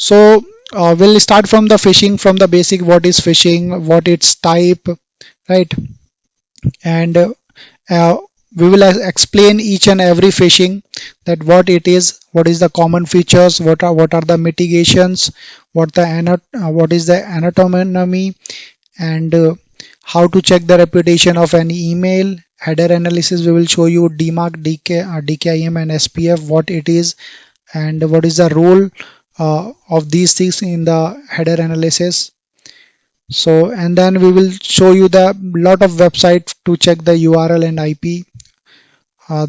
So we'll start from the phishing, from the basic, what is phishing, what its type, right? And uh, we will explain each and every phishing, that what it is, what is the common features, what are the mitigations, what is the anatomy, and how to check the reputation of any email. Header analysis, we will show you DMARC, DKIM and SPF, what it is and what is the role of these things in the header analysis. So, and then we will show you the lot of website to check the URL and IP.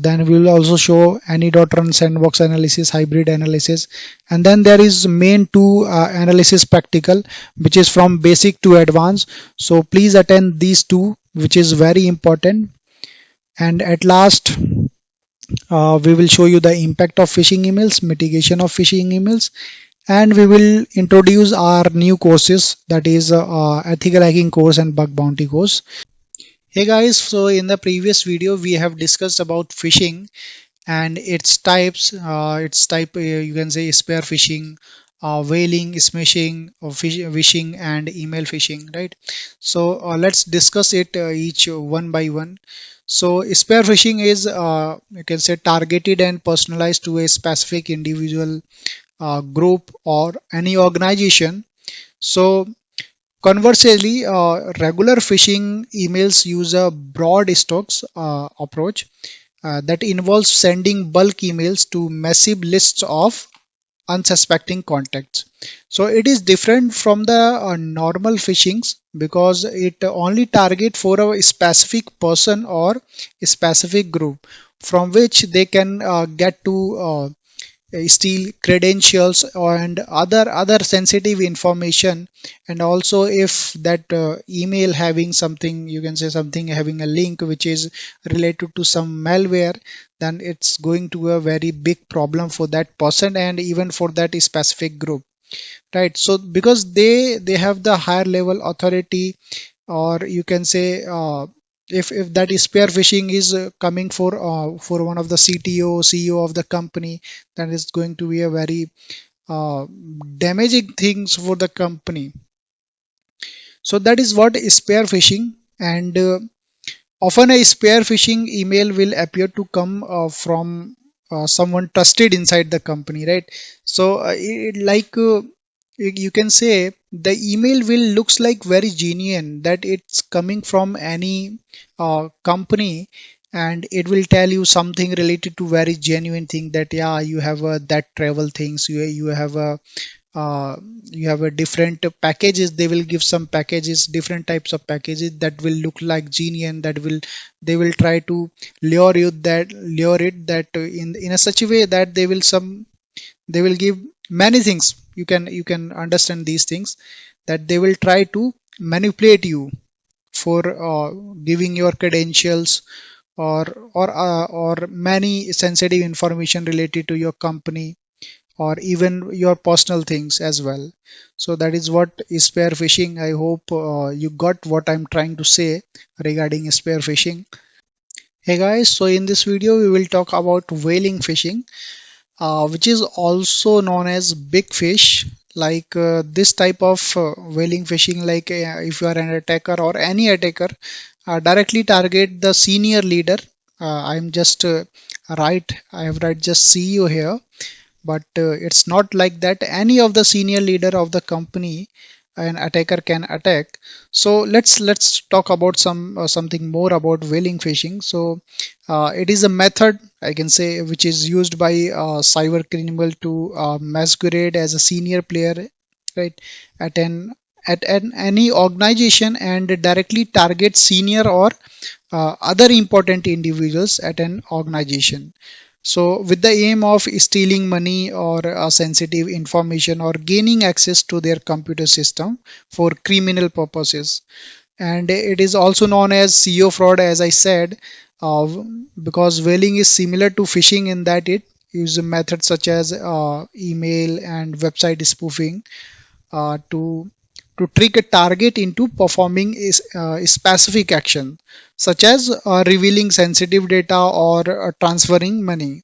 Then we will also show any.run sandbox analysis, hybrid analysis, and then there is main two analysis practical, which is from basic to advanced. So please attend these two, which is very important. And at last, we will show you the impact of phishing emails, mitigation of phishing emails, and we will introduce our new courses, that is ethical hacking course and bug bounty course. Hey guys, so in the previous video we have discussed about phishing and its types. Its type, you can say spear phishing, whaling, smishing, or phishing, and email phishing, right? So let's discuss it each one by one. So spear phishing is, you can say, targeted and personalized to a specific individual, group, or any organization. So conversely, regular phishing emails use a broad strokes approach that involves sending bulk emails to massive lists of unsuspecting contacts. So it is different from the normal phishings because it only target for a specific person or a specific group from which they can get to steal credentials and other sensitive information. And also if that email having something, you can say something having a link which is related to some malware, then it's going to a very big problem for that person and even for that specific group, right? So because they have the higher level authority, or you can say, if that spear phishing is coming for one of the CTO CEO of the company, then it's going to be a very uh, damaging things for the company. So that is what is spear phishing. And often a spear phishing email will appear to come from someone trusted inside the company, right? So you can say the email will looks like very genuine, that it's coming from any company, and it will tell you something related to very genuine thing, that yeah, you have that travel things, uh, you have a different packages. They will give some packages, different types of packages that will look like genuine, that will they will try to lure it that in a such a way that they will give many things. You can understand these things, that they will try to manipulate you for giving your credentials, or or many sensitive information related to your company, or even your personal things as well. So that is what is spear phishing. I hope you got what I'm trying to say regarding spear phishing. Hey guys, so in this video we will talk about whaling phishing, which is also known as big fish. Like this type of whaling fishing, like if you are an attacker or any attacker, directly target the senior leader. I'm just right, I have right just CEO here, but it's not like that. Any of the senior leader of the company an attacker can attack. So let's talk about something more about whaling phishing. So it is a method, I can say, which is used by cyber criminal to masquerade as a senior player, right, at an any organization, and directly target senior or other important individuals at an organization. So, with the aim of stealing money or sensitive information, or gaining access to their computer system for criminal purposes. And it is also known as CEO fraud, as I said, uh, because whaling is similar to phishing in that it uses methods such as email and website spoofing to trick a target into performing a specific action, such as revealing sensitive data or transferring money.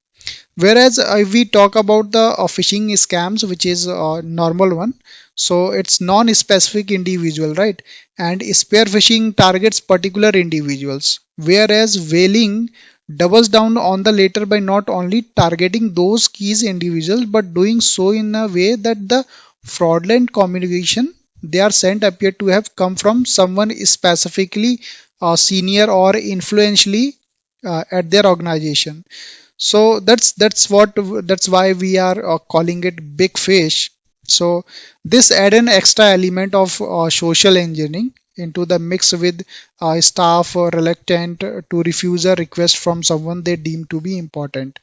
Whereas if we talk about the phishing scams, which is a normal one, so it's non-specific individual, right? And spear phishing targets particular individuals, whereas whaling doubles down on the latter by not only targeting those keys individuals but doing so in a way that the fraudulent communication they are sent appear to have come from someone specifically senior or influentially at their organization. So that's why we are calling it big fish. So this add an extra element of social engineering into the mix with staff reluctant to refuse a request from someone they deem to be important.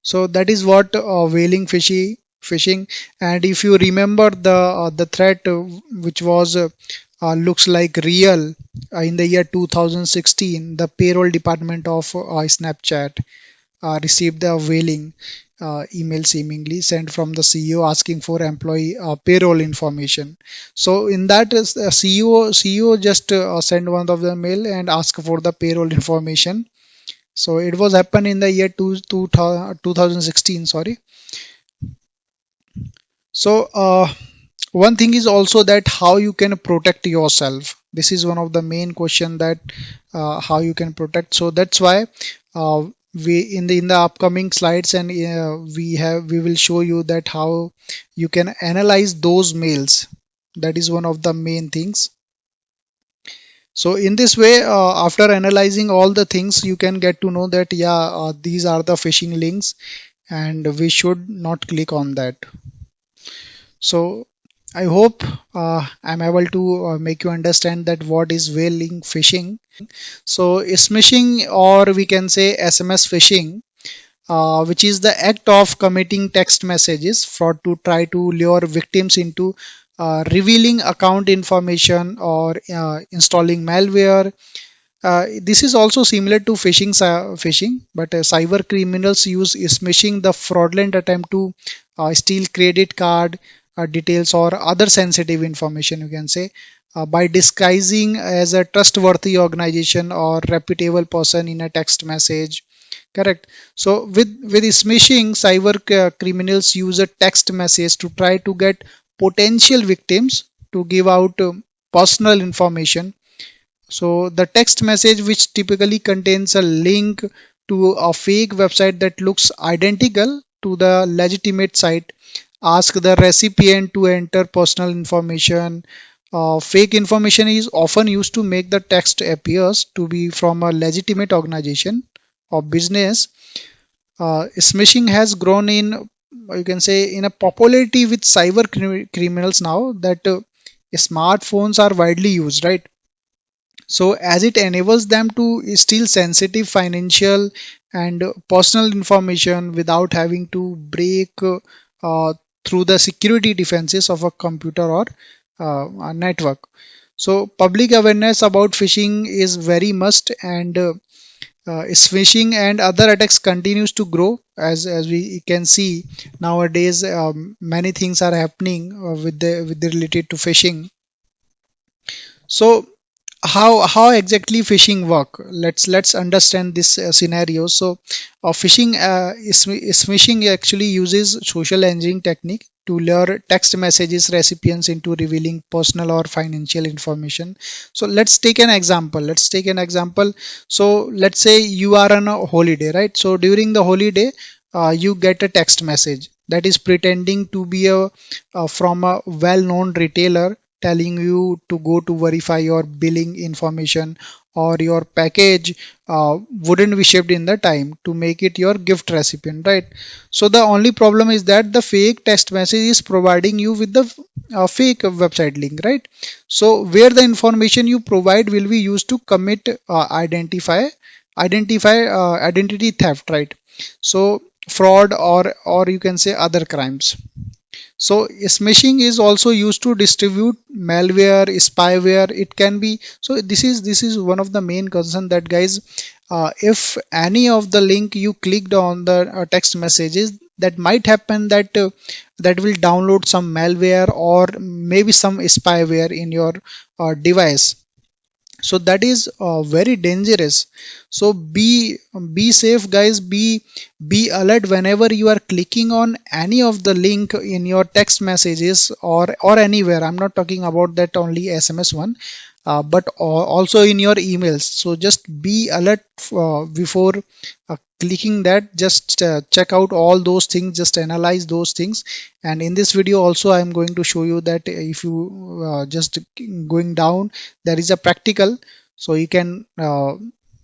So that is what whaling fishing. And if you remember the threat which was looks like real in the year 2016, the payroll department of Snapchat received a whaling email seemingly sent from the CEO asking for employee payroll information. So in that CEO just sent one of the mail and asked for the payroll information. So it was happened in the year 2016. Sorry. So one thing is also that how you can protect yourself. This is one of the main question that how you can protect. So that's why uh, we in the upcoming slides and we will show you that how you can analyze those mails. That is one of the main things. So in this way, after analyzing all the things, you can get to know that yeah, these are the phishing links, and we should not click on that. So I hope I'm able to make you understand that what is whale link phishing. So smishing, or we can say SMS phishing, which is the act of committing text messages for to try to lure victims into revealing account information or installing malware. This is also similar to phishing, but cyber criminals use smishing, the fraudulent attempt to steal credit card details or other sensitive information. You can say by disguising as a trustworthy organization or reputable person in a text message. Correct. So with smishing, cyber criminals use a text message to try to get potential victims to give out personal information. So the text message, which typically contains a link to a fake website that looks identical to the legitimate site, ask the recipient to enter personal information. Fake information is often used to make the text appears to be from a legitimate organization or business. Smishing has grown in, you can say, in a popularity with cyber criminals now that smartphones are widely used, right? So as it enables them to steal sensitive financial and personal information without having to break through the security defenses of a computer or a network. So public awareness about phishing is very must, and phishing and other attacks continues to grow as we can see nowadays. Many things are happening with the related to phishing. So how exactly phishing work? Let's understand this scenario. So phishing is phishing actually uses social engineering technique to lure text messages recipients into revealing personal or financial information. So let's take an example. So let's say you are on a holiday, right? So during the holiday you get a text message that is pretending to be from a well-known retailer telling you to go to verify your billing information or your package wouldn't be shipped in the time to make it your gift recipient, right? So the only problem is that the fake text message is providing you with the fake website link, right? So where the information you provide will be used to commit identity theft, right? So fraud or you can say other crimes. So smishing is also used to distribute malware, spyware. It can be, so this is one of the main concern that guys, if any of the link you clicked on the text messages, that might happen that that will download some malware or maybe some spyware in your device. So that is very dangerous. So be safe guys, be alert whenever you are clicking on any of the link in your text messages or anywhere. I'm not talking about that only SMS one, but also in your emails. So just be alert before clicking that. Just check out all those things, just analyze those things. And in this video also I'm going to show you that if you just going down, there is a practical, so you can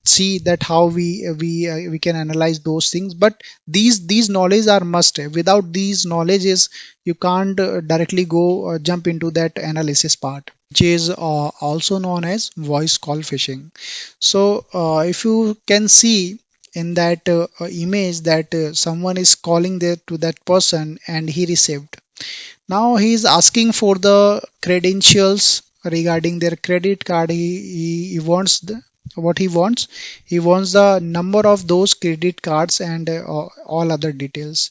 see that how we can analyze those things. But these knowledge are must. Without these knowledges you can't directly go jump into that analysis part, which is also known as voice call phishing. So if you can see in that image that someone is calling there to that person and he received. Now he is asking for the credentials regarding their credit card. He wants what he wants. He wants the number of those credit cards and all other details,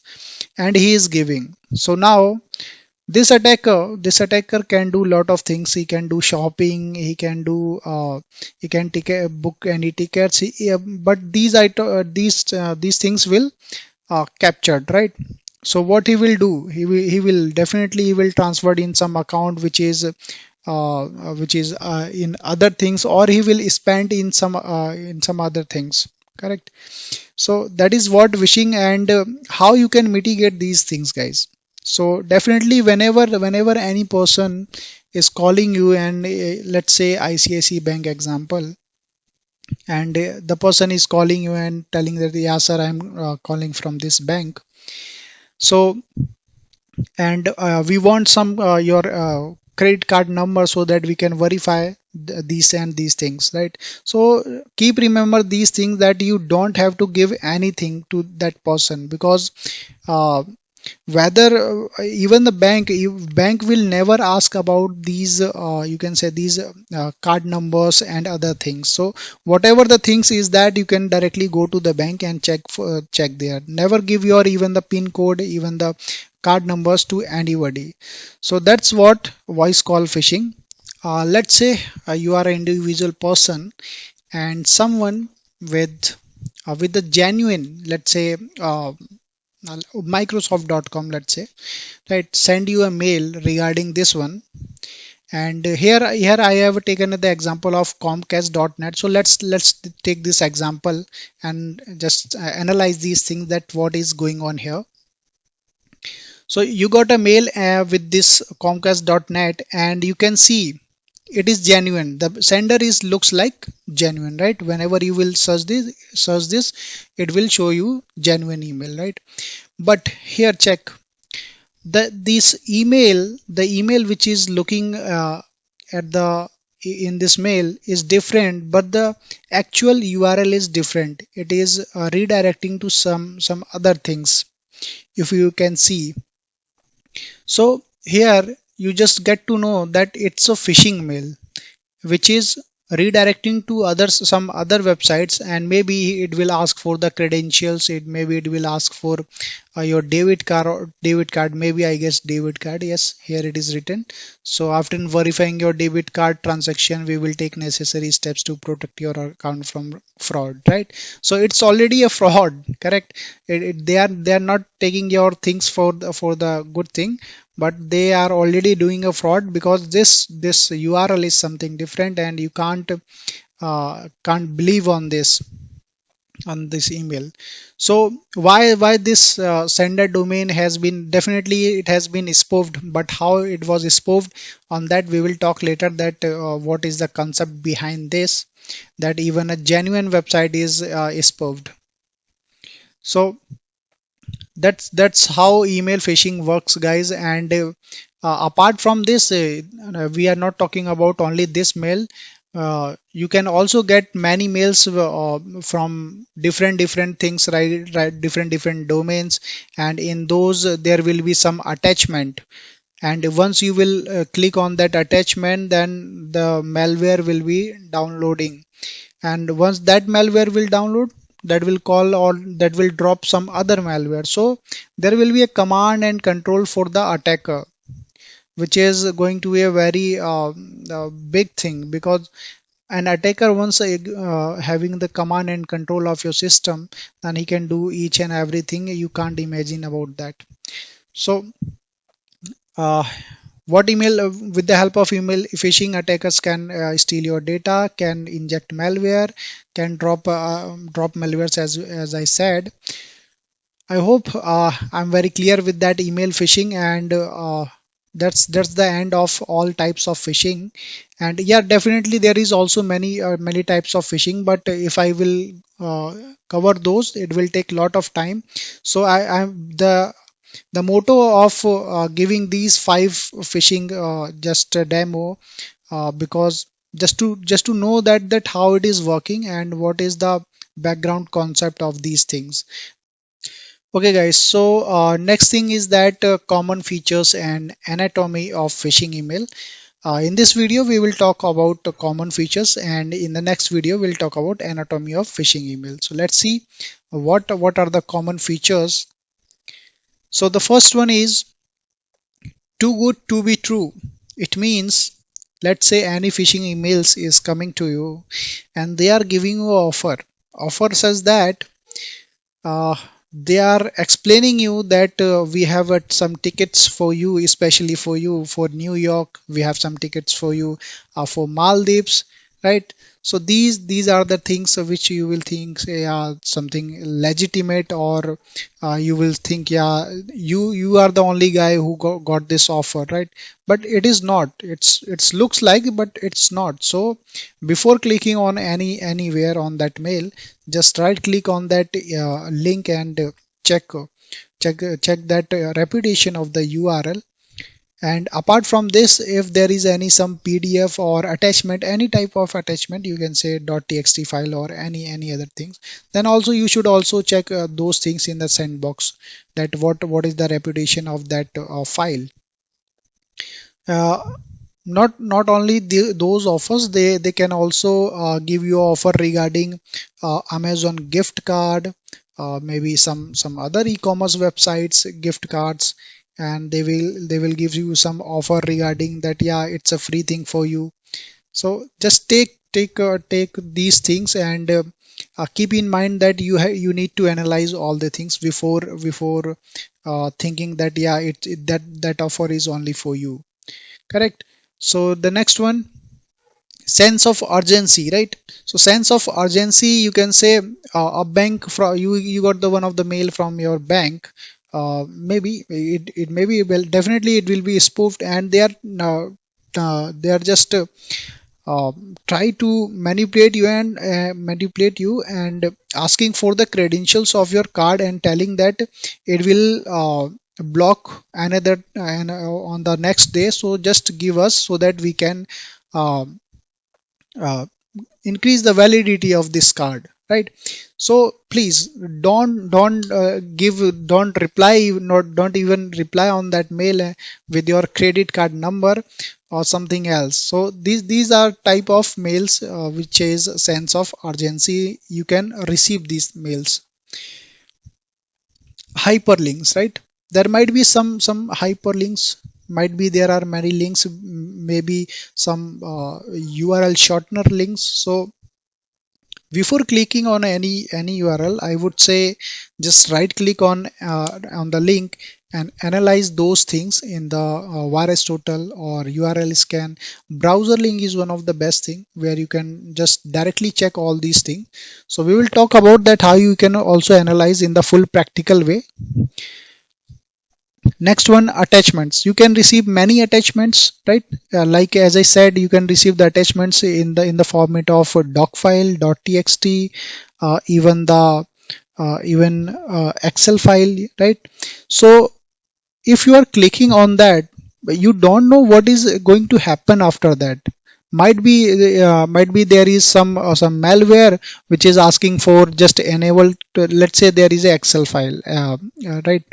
and he is giving. So now this attacker can do lot of things. He can do shopping. He can book any tickets. But these things will captured, right? So what he will do, he will definitely he will transfer in some account which is in other things, or he will spend in some other things, correct? So that is what wishing. And how you can mitigate these things guys. So definitely whenever any person is calling you, and let's say ICICI Bank example, and the person is calling you and telling that, yeah sir, I'm calling from this bank. So and we want some your credit card number so that we can verify these and these things, right? So keep remember these things, that you don't have to give anything to that person, because uh, whether even the bank will never ask about these you can say these card numbers and other things. So whatever the things is that you can directly go to the bank and check there. Never give your even the pin code, even the card numbers to anybody. So that's what voice call phishing. Let's say you are an individual person, and someone with the genuine, let's say Microsoft.com, let's say, right, send you a mail regarding this one. And here I have taken the example of Comcast.net. So let's take this example and just analyze these things, that what is going on here. So you got a mail with this Comcast.net, and you can see it is genuine. The sender is looks like genuine, right? Whenever you will search this, it will show you genuine email, right? But here check the email which is looking at the in this mail is different, but the actual URL is different. It is redirecting to some other things, if you can see. So here you just get to know that it's a phishing mail which is redirecting to others, some other websites. And maybe it will ask for the credentials. It will ask for your debit card, maybe I guess debit card. Yes, here it is written. So after verifying your debit card transaction, we will take necessary steps to protect your account from fraud, right? So it's already a fraud, correct? They are not taking your things for the good thing, but they are already doing a fraud, because this URL is something different, and you can't believe on this email. So why this sender domain has been, definitely it has been spoofed, but how it was spoofed, on that we will talk later, that what is the concept behind this, that even a genuine website is spoofed. So that's how email phishing works guys. And apart from this, we are not talking about only this mail. You can also get many mails from different things, right, different domains. And in those there will be some attachment, and once you will click on that attachment, then the malware will be downloading. And once that malware will download, that will call, or that will drop some other malware. So there will be a command and control for the attacker, which is going to be a very big thing, because an attacker once having the command and control of your system, then he can do each and everything you can't imagine about that. So uh, what email with the help of email phishing attackers can steal your data, can inject malware, can drop malwares, as I said. I hope I'm very clear with that email phishing, and that's the end of all types of phishing. And yeah, definitely there is also many types of phishing, but if I will cover those, it will take a lot of time. So I'm the motto of giving these five phishing just a demo, because just to know that how it is working and what is the background concept of these things. Okay guys, so next thing is that common features and anatomy of phishing email. In this video we will talk about the common features, and in the next video we'll talk about anatomy of phishing email. So let's see what are the common features. So the first one is too good to be true. It means, let's say any phishing emails is coming to you and they are giving you an offer. Offer says that uh, they are explaining you that we have some tickets for you, especially for you for New York. We have some tickets for you for Maldives, right? So these are the things which you will think say something legitimate, or you will think, yeah, you are the only guy who got this offer, right? But it is not. It's looks like, but it's not. So before clicking on anywhere on that mail, just right click on that link and check that reputation of the URL. And apart from this, if there is any some PDF or attachment, any type of attachment, you can say .txt file or any other things, then also you should also check those things in the sandbox, that what is the reputation of that file. uh, not only those offers, they can also give you offer regarding Amazon gift card, maybe some other e-commerce websites gift cards, and they will give you some offer regarding that, yeah, it's a free thing for you. So just take these things, and keep in mind that you need to analyze all the things before thinking that, yeah, that offer is only for you. Correct. So the next one, sense of urgency, right? So sense of urgency, you can say a bank from you got the one of the mail from your bank. Maybe it maybe, well, definitely it will be spoofed, and they are just try to manipulate you and asking for the credentials of your card, and telling that it will block another on the next day, so just give us so that we can uh, uh, increase the validity of this card, right? So please don't reply, don't even reply on that mail with your credit card number or something else. So these are type of mails which is sense of urgency, you can receive these mails. Hyperlinks, right? There might be some hyperlinks, might be there are many links, maybe some URL shortener links. So before clicking on any URL, I would say just right click on the link and analyze those things in the VirusTotal or URL scan. Browser link is one of the best thing where you can just directly check all these things. So we will talk about that how you can also analyze in the full practical way. Next one, attachments. You can receive many attachments, right? Like as I said, you can receive the attachments in the format of a doc file, .txt, even Excel file, right? So if you are clicking on that, you don't know what is going to happen after that. Might be there is some malware which is asking for just enable to, let's say there is a Excel file, right?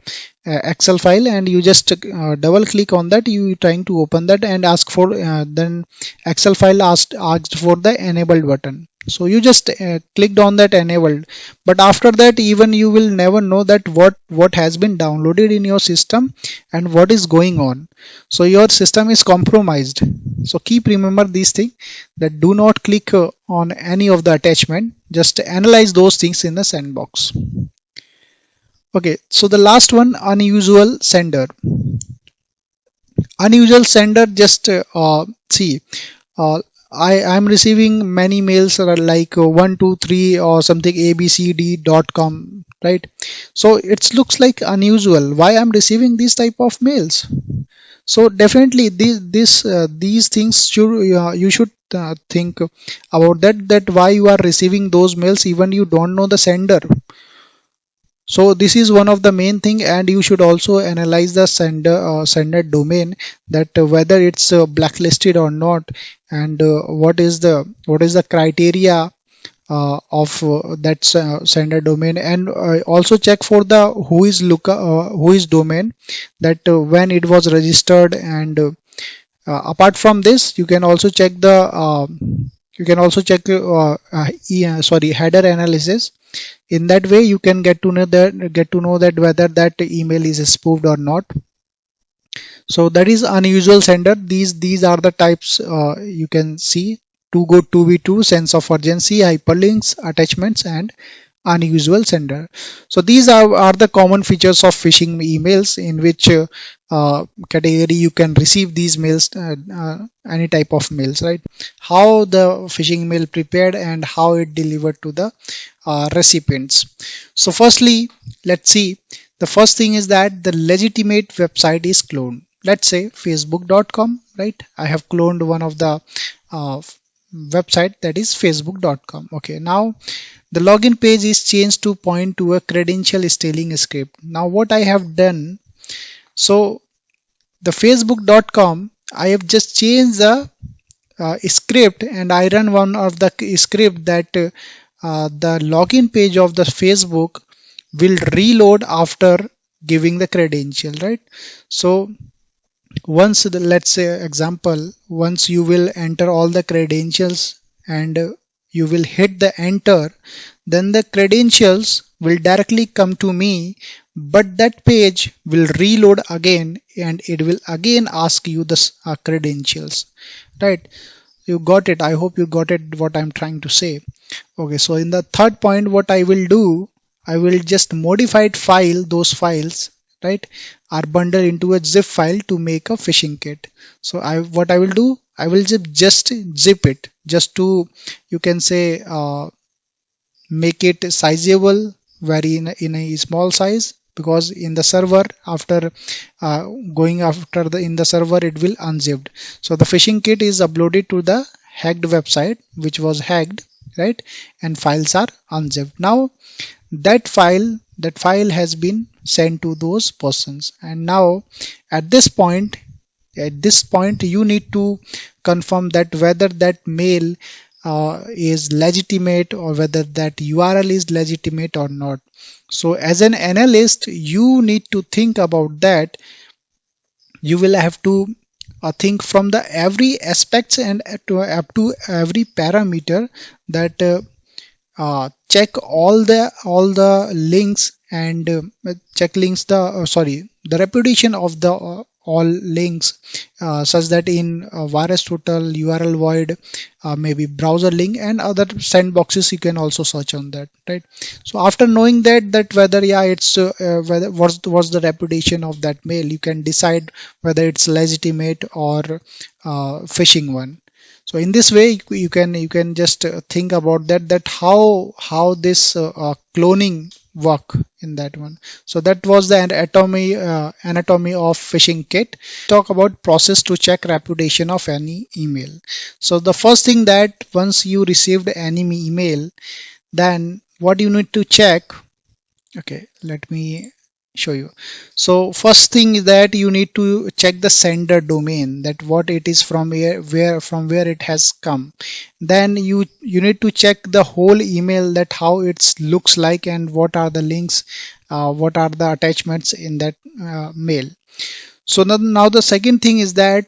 Excel file, and you just double click on that, you trying to open that and ask for then Excel file asked for the enabled button. So you just clicked on that enabled, but after that even you will never know that what has been downloaded in your system and what is going on. So your system is compromised. So keep remember these things, that do not click on any of the attachment, just analyze those things in the sandbox. Okay, so the last one, unusual sender. Unusual sender, just see, uh, I'm receiving many mails like 123 or something abcd.com, right? So it looks like unusual, why I'm receiving these type of mails. So definitely these things should, you should think about that why you are receiving those mails even you don't know the sender. So this is one of the main thing, and you should also analyze the sender domain, that whether it's blacklisted or not, and what is the criteria of that sender domain, and also check for the who is domain, that when it was registered, and apart from this you can also check the header analysis. In that way you can get to know that whether that email is spoofed or not. So that is unusual sender. These are the types you can see: too good to be true, sense of urgency, hyperlinks, attachments, and unusual sender. So these are the common features of phishing emails, in which category you can receive these mails, any type of mails, right? How the phishing email prepared and how it delivered to the recipients. So firstly, let's see. The first thing is that the legitimate website is cloned. Let's say facebook.com, right? I have cloned one of the uh, website, that is facebook.com. Okay, now the login page is changed to point to a credential stealing script. Now what I have done, so the facebook.com, I have just changed the script, and I run one of the script that the login page of the Facebook will reload after giving the credential, right? So once let's say example, once you will enter all the credentials, and you will hit the enter, then the credentials will directly come to me, but that page will reload again, and it will again ask you the credentials, right? You got it? I hope you got it what I'm trying to say. Okay, so in the third point, what I will do, I will just modified file those files, right, are bundled into a zip file to make a phishing kit. So what I will do, I will just zip it, just to, you can say, make it sizable, very in a small size, because in the server, after going after the in the server, it will unzipped. So the phishing kit is uploaded to the hacked website which was hacked, right, and files are unzipped. Now that file has been sent to those persons, and now at this point you need to confirm that whether that mail is legitimate, or whether that URL is legitimate or not. So as an analyst, you need to think about that. You will have to think from the every aspects, and up to every parameter, that check all the links, and check links the the reputation of the all links, such that in virus total, URL void, maybe browser link, and other sandboxes you can also search on that, right? So after knowing that whether, yeah, it's whether what's the reputation of that mail, you can decide whether it's legitimate or phishing one. So in this way you can just think about that how this cloning work in that one. So that was the anatomy of phishing kit. Talk about process to check reputation of any email. So the first thing, that once you received any email, then what you need to check. Okay, let me show you. So first thing is that you need to check the sender domain, that what it is, from where it has come. Then you need to check the whole email, that how it looks like, and what are the links, what are the attachments in that mail. So now the second thing is that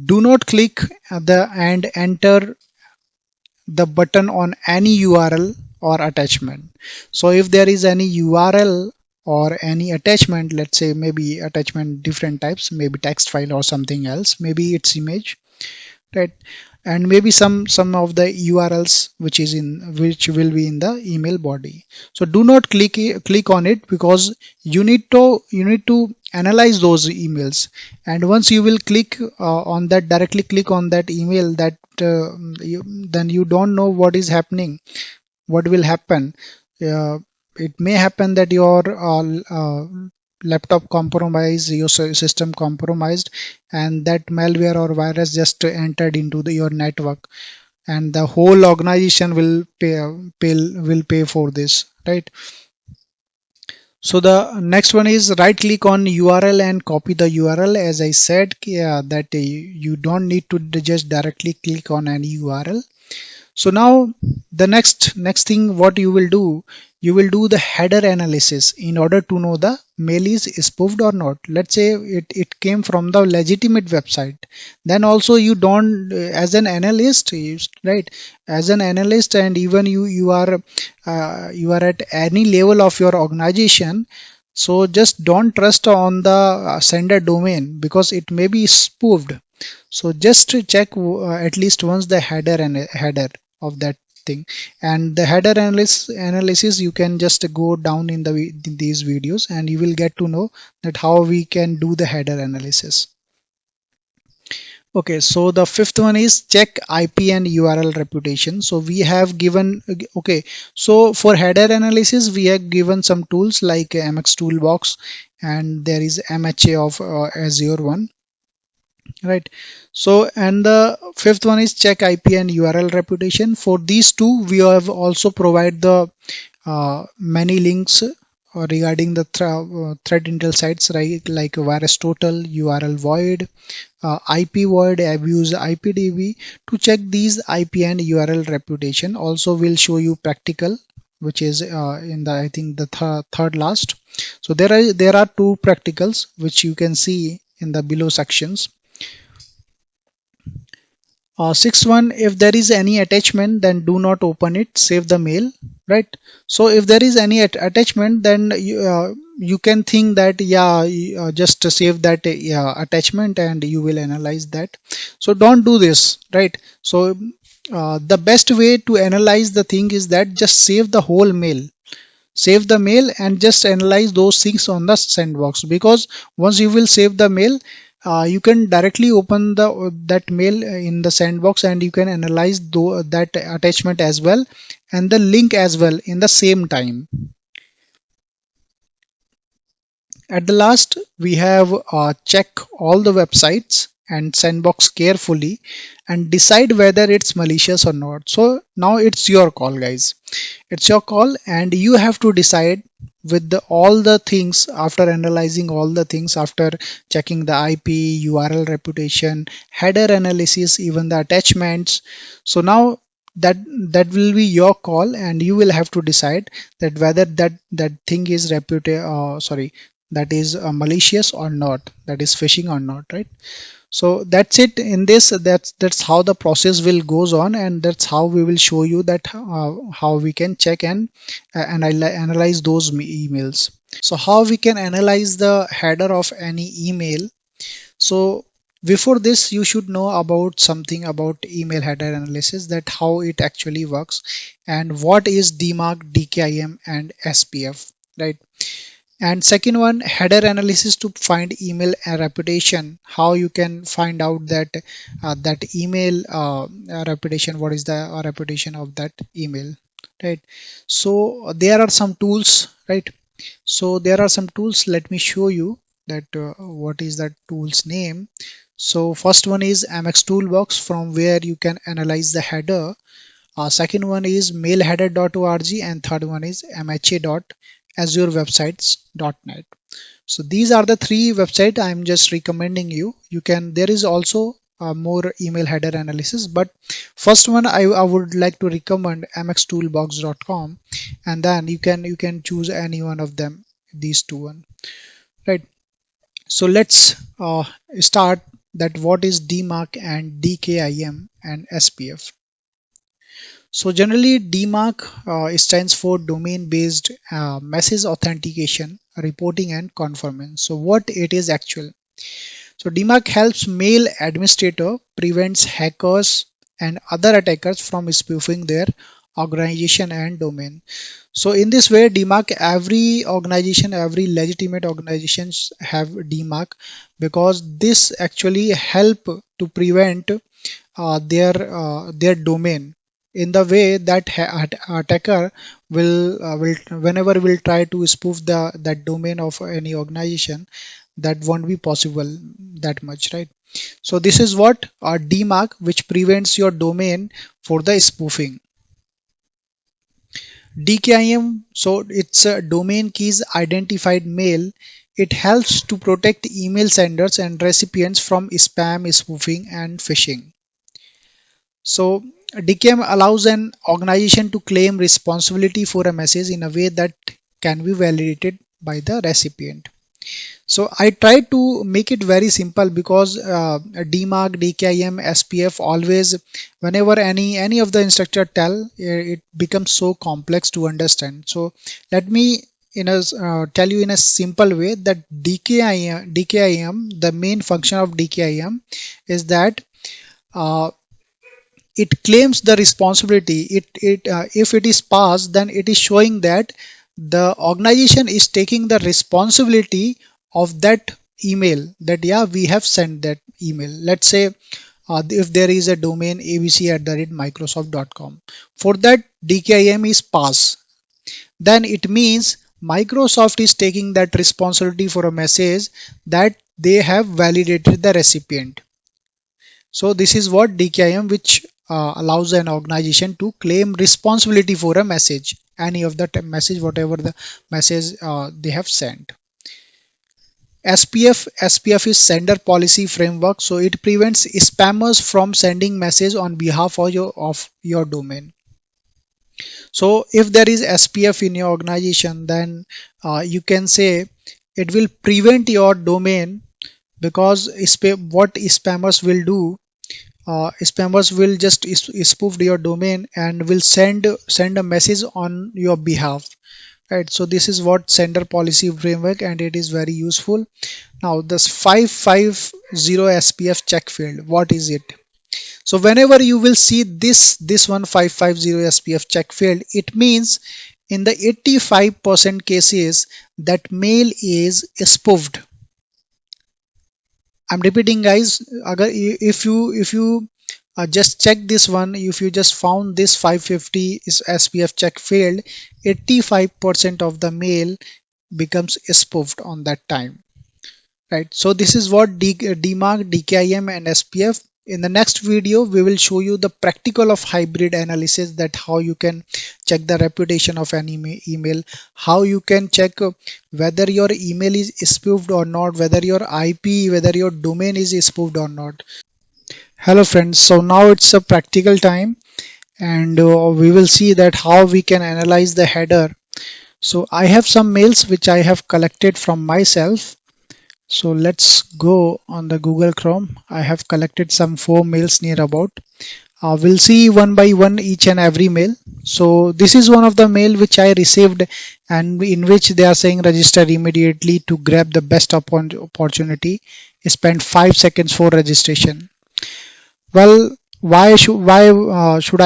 do not click the and enter the button on any URL or attachment. So if there is any URL or any attachment, let's say maybe attachment different types, maybe text file or something else, maybe it's image, right? And maybe some of the URLs which will be in the email body. So do not click on it, because you need to analyze those emails. And once you will click on that, directly click on that email, that then you don't know what is happening, what will happen. uh, it may happen that your laptop compromised, your system compromised, and that malware or virus just entered into your network, and the whole organization will pay for this, right? So the next one is right click on URL and copy the URL. As I said, that you don't need to just directly click on any URL. So now the next thing what you will do the header analysis in order to know the mail is spoofed or not. Let's say it came from the legitimate website. Then also you don't, as an analyst, right? As an analyst, and even you are at any level of your organization. So just don't trust on the sender domain, because it may be spoofed. So just to check at least once the header of that thing. And the header analysis you can just go down in these videos, and you will get to know that how we can do the header analysis. Okay, so the fifth one is check IP and URL reputation. So we have given, okay, so for header analysis, we have given some tools like MX Toolbox, and there is MHA of Azure one, right? So, and the fifth one is check IP and URL reputation. For these two, we have also provide the many links regarding the threat intel sites, right? Like VirusTotal, URL Void, IP Void, Abuse IPDB. To check these IP and URL reputation, also will show you practical, which is in the, I think, the third last. So there are two practicals which you can see in the below sections. Sixth one, if there is any attachment, then do not open it, save the mail, right? So if there is any attachment, then you can think that, yeah, just save that yeah, attachment, and you will analyze that. So don't do this, right? So the best way to analyze the thing is that just save the whole mail. Save the mail and just analyze those things on the sandbox, because once you will save the mail, you can directly open that mail in the sandbox, and you can analyze that attachment as well, and the link as well in the same time. At the last, we have check all the websites and sandbox carefully and decide whether it's malicious or not. So now it's your call, guys. It's your call, and you have to decide with all the things, after analyzing all the things, after checking the IP, URL reputation, header analysis, even the attachments. So now that will be your call, and you will have to decide that whether that thing is that is malicious or not, that is phishing or not, right? So that's it in this. That's how the process will goes on, and that's how we will show you that how we can check and analyze those emails. So how we can analyze the header of any email. So before this, you should know about something about email header analysis, that how it actually works, and what is DMARC, DKIM, and SPF, right? And second one, header analysis to find email reputation. How you can find out that email reputation, what is the reputation of that email, right? So there are some tools, right? So there are some tools. Let me show you that what is that tool's name. So first one is MX Toolbox, from where you can analyze the header. Second one is mailheader.org, and third one is mha.azurewebsites.net. So these are the three websites I'm just recommending you. You can, there is also more email header analysis, but first one I would like to recommend mxtoolbox.com, and then you can choose any one of them, these two one, right? So let's start that what is DMARC and DKIM and SPF. So generally DMARC stands for domain based message authentication, reporting and conformance. So what it is actual. So DMARC helps mail administrator, prevents hackers and other attackers from spoofing their organization and domain. So in this way, DMARC, every organization, every legitimate organizations have DMARC, because this actually help to prevent their domain, in the way that attacker will whenever will try to spoof the that domain of any organization, that won't be possible that much, right? So this is what DMARC, which prevents your domain for the spoofing. DKIM, so it's a domain keys identified mail. It helps to protect email senders and recipients from spam, spoofing, and phishing. So DKIM allows an organization to claim responsibility for a message in a way that can be validated by the recipient. So I try to make it very simple, because DMARC, DKIM, SPF always, whenever any of the instructor tell, it becomes so complex to understand. So let me tell you in a simple way that DKIM, the main function of DKIM is that uh, it claims the responsibility. If it is passed, then it is showing that the organization is taking the responsibility of that email, that yeah, we have sent that email. Let's say if there is a domain abc@microsoft.com, for that DKIM is passed, then it means Microsoft is taking that responsibility for a message that they have validated the recipient. So this is what DKIM, which allows an organization to claim responsibility for a message, any of the message, whatever the message they have sent. SPF is sender policy framework, so it prevents spammers from sending message on behalf of your domain. So if there is SPF in your organization, then you can say it will prevent your domain, because what spammers will do, spammers will just spoof your domain and will send a message on your behalf, right? So this is what sender policy framework, and it is very useful. Now this 550 SPF check field, what is it? So whenever you will see this one 550 SPF check field, it means in the 85% cases that mail is spoofed. I'm repeating, guys. If you just check this one, if you just found this 550 is SPF check failed, 85% of the mail becomes spoofed on that time, right? So this is what DMARC, DKIM and SPF. In the next video, we will show you the practical of hybrid analysis, that how you can check the reputation of an email, how you can check whether your email is spoofed or not, whether your IP, whether your domain is spoofed or not. Hello friends, so now it's a practical time, and we will see that how we can analyze the header. So I have some mails which I have collected from myself. So let's go on the Google Chrome. I have collected some 4 mails near about. We'll see one by one each and every mail. So this is one of the mail which I received, and in which they are saying register immediately to grab the best opportunity. Spend 5 seconds for registration. Well, why should I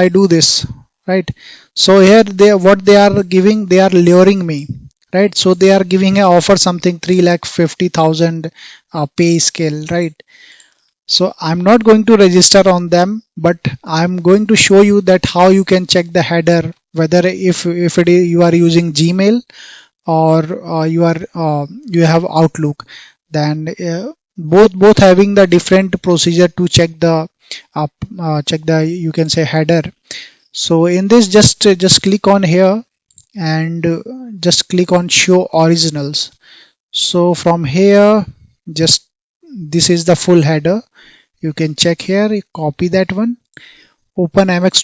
do this, right? So here what they are giving, they are luring me, right? So they are giving an offer something 3,50,000 pay scale, right? So I'm not going to register on them, but I'm going to show you that how you can check the header, whether if it is you are using Gmail or you have Outlook, then both having the different procedure to check the, you can say, header. So in this, just click on here, and just click on show originals. So from here, just this is the full header. You can check here, copy that one, open MX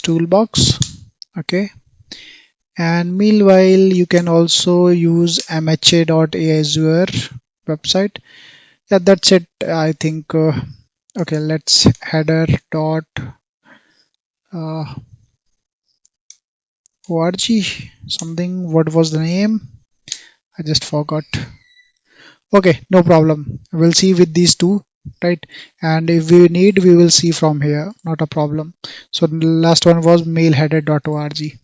Toolbox, okay. And meanwhile, you can also use mha.azure website. Yeah, that's it, I think. Okay, let's header dot org something. What was the name? I just forgot. Okay, no problem. We'll see with these two, right? And if we need, we will see from here. Not a problem. So the last one was mailheader.org.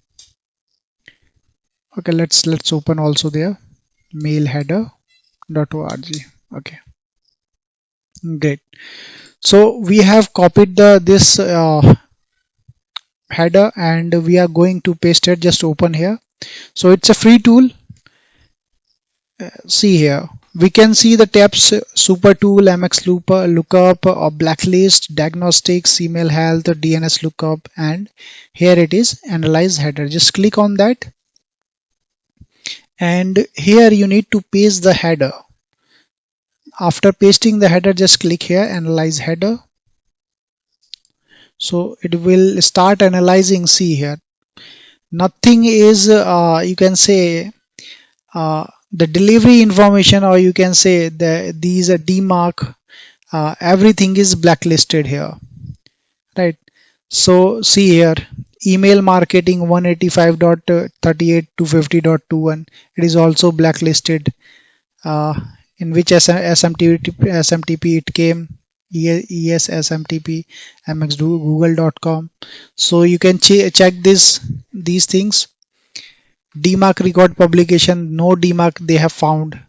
Okay, let's open also there. Mailheader.org. Okay, great. So we have copied the this header and we are going to paste it. Just open here. So it's a free tool. See here, we can see the tabs: super tool, mx lookup, or blacklist, diagnostics, email health, DNS lookup, and here it is, analyze header. Just click on that, and here you need to paste the header. After pasting the header, just click here, analyze header. So it will start analyzing. See here, nothing is you can say the delivery information, or you can say these are DMARC, everything is blacklisted here, right? So see here, email marketing 185.38.250.21, it is also blacklisted. In which SMTP it came, ESSMTP, mxgoogle.com. So you can check these things. DMARC record publication, no DMARC they have found.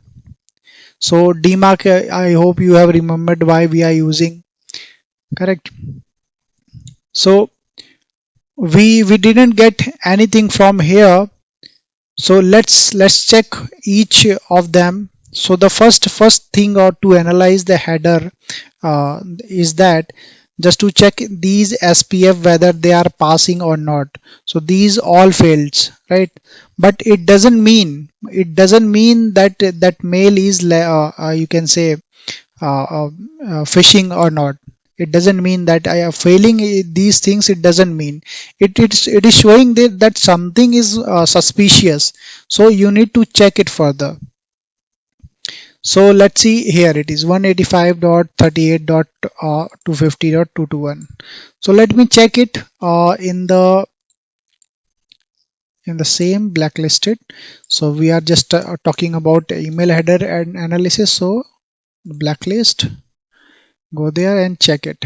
So DMARC, I hope you have remembered why we are using, correct? So we didn't get anything from here. So let's check each of them. So the first thing or to analyze the header is that just to check these SPF whether they are passing or not. So these all fails, right? But it doesn't mean that that mail is you can say phishing or not. It doesn't mean that I am failing these things. It doesn't mean it is showing that something is suspicious. So you need to check it further. So let's see, here it is 185.38.250.221. So let me check it in the same blacklisted. So we are just talking about email header and analysis. So blacklist, go there and check it.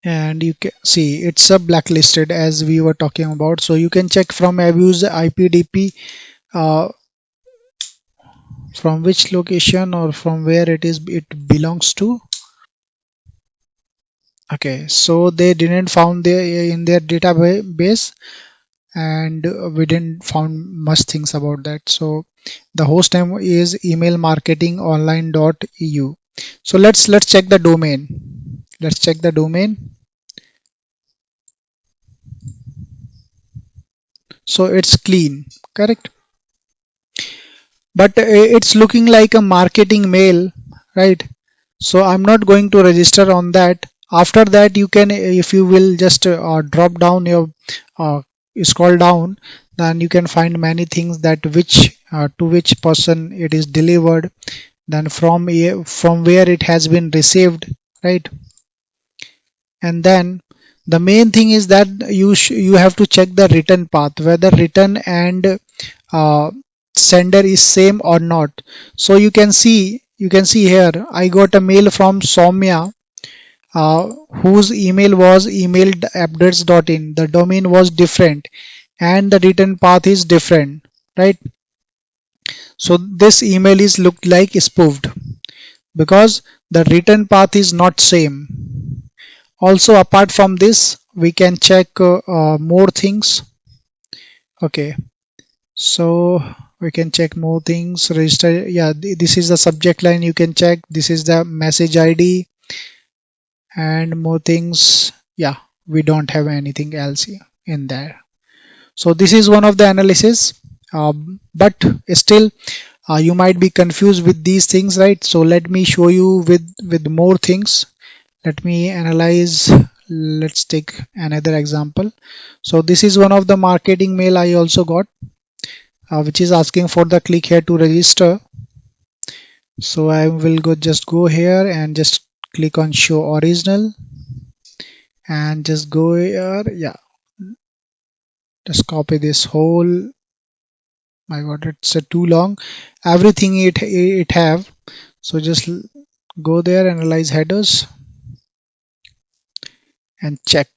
And you can see it's a blacklisted as we were talking about. So you can check from abuse IPDP, from which location or from where it belongs to. Okay, so they didn't found in their database, and we didn't found much things about that. So the host name is emailmarketingonline.eu. So let's check the domain. Let's check the domain. So it's clean, correct? But it's looking like a marketing mail, right? So I'm not going to register on that. After that, you can, if you will just drop down your scroll down, then you can find many things that which to which person it is delivered, then from where it has been received, right? And then the main thing is that you have to check the return path, whether return and sender is same or not. So you can see here I got a mail from Soumya, whose email was email@updates.in. The domain was different and the return path is different, right? So this email is looked like spoofed because the return path is not same. Also, apart from this, we can check more things. Okay, so we can check more things. Register, yeah, this is the subject line. You can check. This is the message ID and more things. Yeah, we don't have anything else in there. So this is one of the analysis, but still you might be confused with these things, right? So let me show you with more things. Let me analyze. Let's take another example. So this is one of the marketing mail I also got, which is asking for the click here to register. So I will just go here and just click on show original and just go here. Yeah, just copy this whole. My god, it's too long. Everything it have. So just go there, analyze headers and check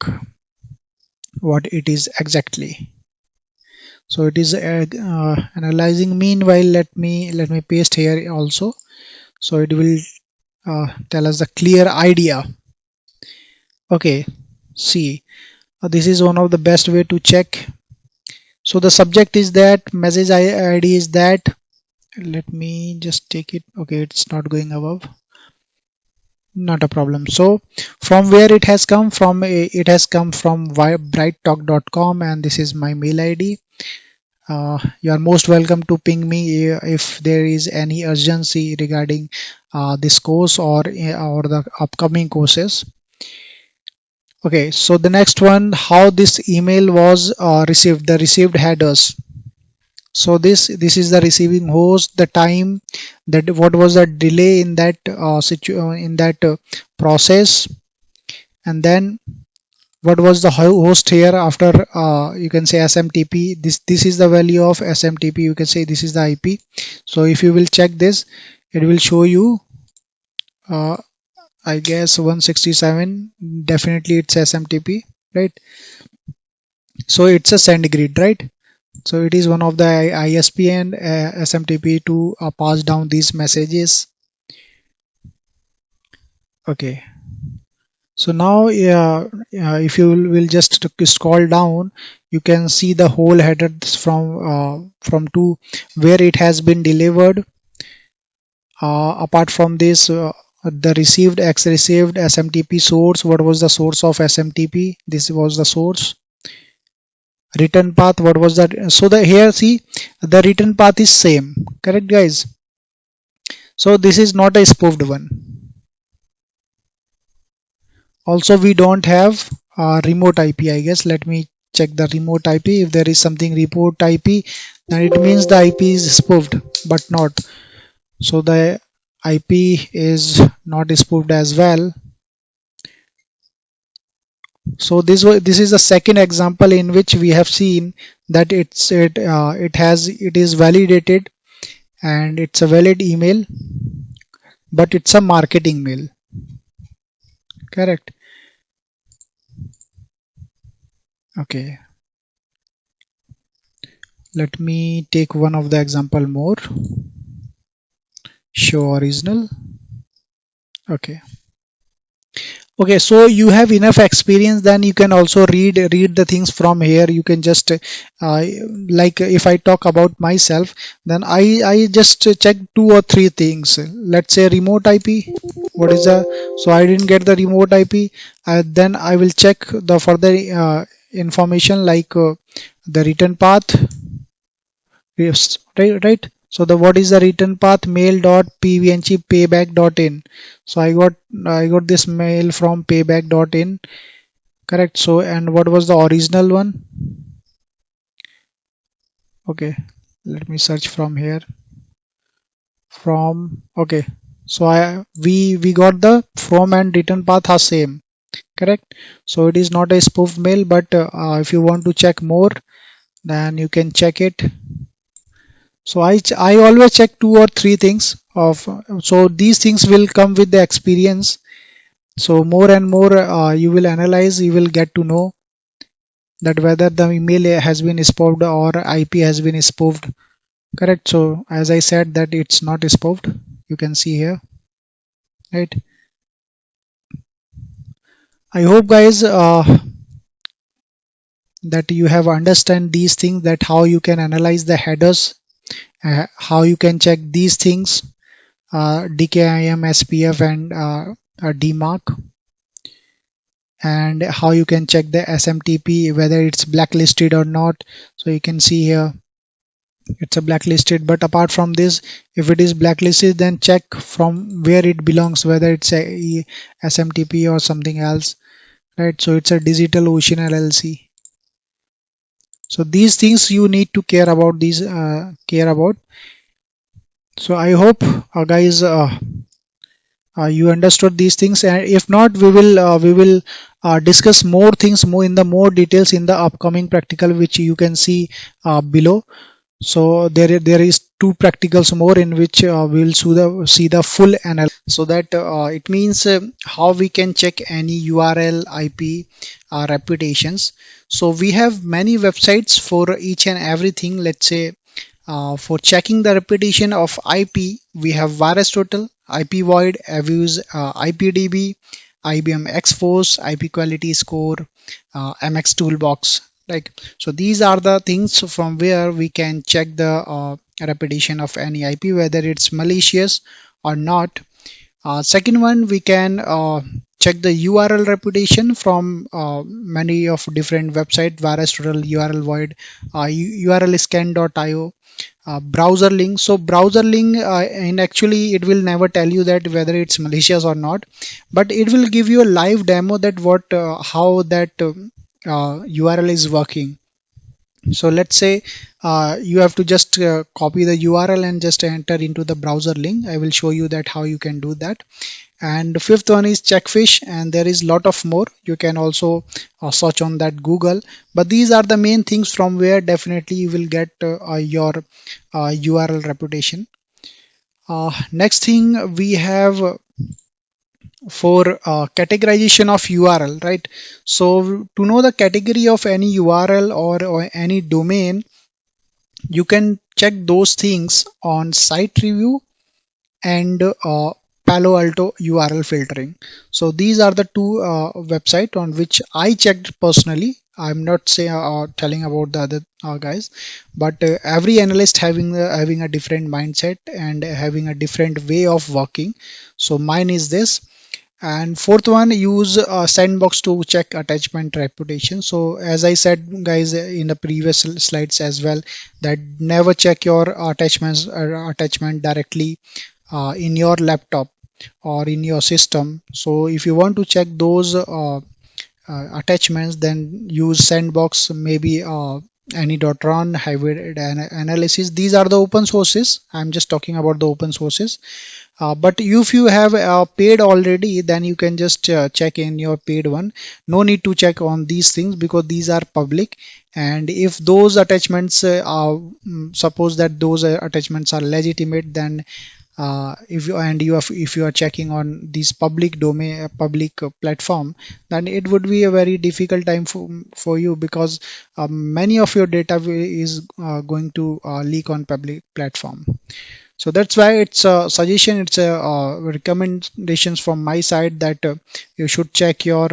what it is exactly. So it is analyzing. Meanwhile, let me paste here also, so it will tell us the clear idea. Okay, see, this is one of the best way to check. So the subject is that, message ID is that. Let me just take it. Okay, it's not going above. Not a problem. So from where it has come from, it has come from brighttalk.com, and this is my mail ID. You are most welcome to ping me if there is any urgency regarding this course or the upcoming courses. Okay, so the next one, how this email was received, the received headers. So this is the receiving host, the time, that what was the delay in that process, and then what was the host here after, you can say SMTP. This is the value of SMTP. You can say this is the IP. So if you will check this, it will show you, uh, I guess 167. Definitely it's SMTP, right? So it's a SendGrid, right? So it is one of the ISP and SMTP to pass down these messages. Okay. So now, if you will just scroll down, you can see the whole header from to where it has been delivered. Apart from this, the received X received SMTP source. What was the source of SMTP? This was the source. Return path. What was that? So the here see, the return path is same. Correct, guys? So this is not a spoofed one. Also, we don't have remote IP, I guess. Let me check the remote IP. If there is something remote IP, then it means the IP is spoofed, but not. So the IP is not spoofed as well. So this is the second example in which we have seen that it is validated and it's a valid email, but it's a marketing mail. Correct. Okay. Let me take one of the example more. Show original. Okay. Okay, so you have enough experience, then you can also read the things from here. You can just like if I talk about myself, then I just check two or three things. Let's say remote IP. What is the, so I didn't get the remote IP. Then I will check the further information like the return path. Yes, right. So the what is the return path? Mail.pvnc payback.in. So I got this mail from payback.in. Correct. So and what was the original one? Okay, let me search from here. From, okay. So we got the from and return path are same. Correct. So it is not a spoof mail, but if you want to check more, then you can check it. So I always check two or three things of, so these things will come with the experience. So more and more you will analyze, you will get to know that whether the email has been spoofed or IP has been spoofed. Correct. So as I said that it's not spoofed, you can see here, right? I hope guys that you have understand these things, that how you can analyze the headers, how you can check these things, DKIM, SPF and DMARC, and how you can check the SMTP whether it's blacklisted or not. So you can see here it's a blacklisted, but apart from this, if it is blacklisted, then check from where it belongs, whether it's a SMTP or something else, right? So it's a DigitalOcean LLC. So these things you need to care about, so I hope guys You understood these things, and if not, we will discuss more things more in the more details in the upcoming practical, which you can see below. So there is two practicals more in which we'll see the full analysis. So that it means how we can check any URL IP reputations. So we have many websites for each and everything. Let's say for checking the reputation of IP, we have VirusTotal, IP Void, Avuse, IPDB, IBM Xforce, IP Quality Score, MX Toolbox. Like, so these are the things from where we can check the reputation of any IP, whether it's malicious or not. Second one, we can check the URL reputation from many of different website, VirusTotal, URL Void, urlscan.io, browser link. So browser link, and actually it will never tell you that whether it's malicious or not, but it will give you a live demo that what how that URL is working. So let's say you have to just copy the URL and just enter into the browser link. I will show you that how you can do that. And fifth one is checkfish, and there is lot of more. You can also search on that Google, but these are the main things from where definitely you will get your URL reputation. Next thing we have for categorization of URL, right? So to know the category of any URL or any domain, you can check those things on site review and Palo Alto URL filtering. So these are the two website on which I checked personally. I'm not saying telling about the other guys, but every analyst having a different mindset and having a different way of working. So mine is this. And fourth one, use Sandbox to check attachment reputation. So as I said, guys, in the previous slides as well, that never check your attachment directly in your laptop or in your system. So if you want to check those attachments, then use Sandbox, maybe any.run, hybrid analysis. These are the open sources. I'm just talking about the open sources. But if you have paid already, then you can just check in your paid one. No need to check on these things because these are public. And if those attachments suppose that those attachments are legitimate, then if you are checking on this public domain, public platform, then it would be a very difficult time for you, because many of your data is going to leak on public platform. So that's why it's a suggestion, it's a recommendations from my side that you should check your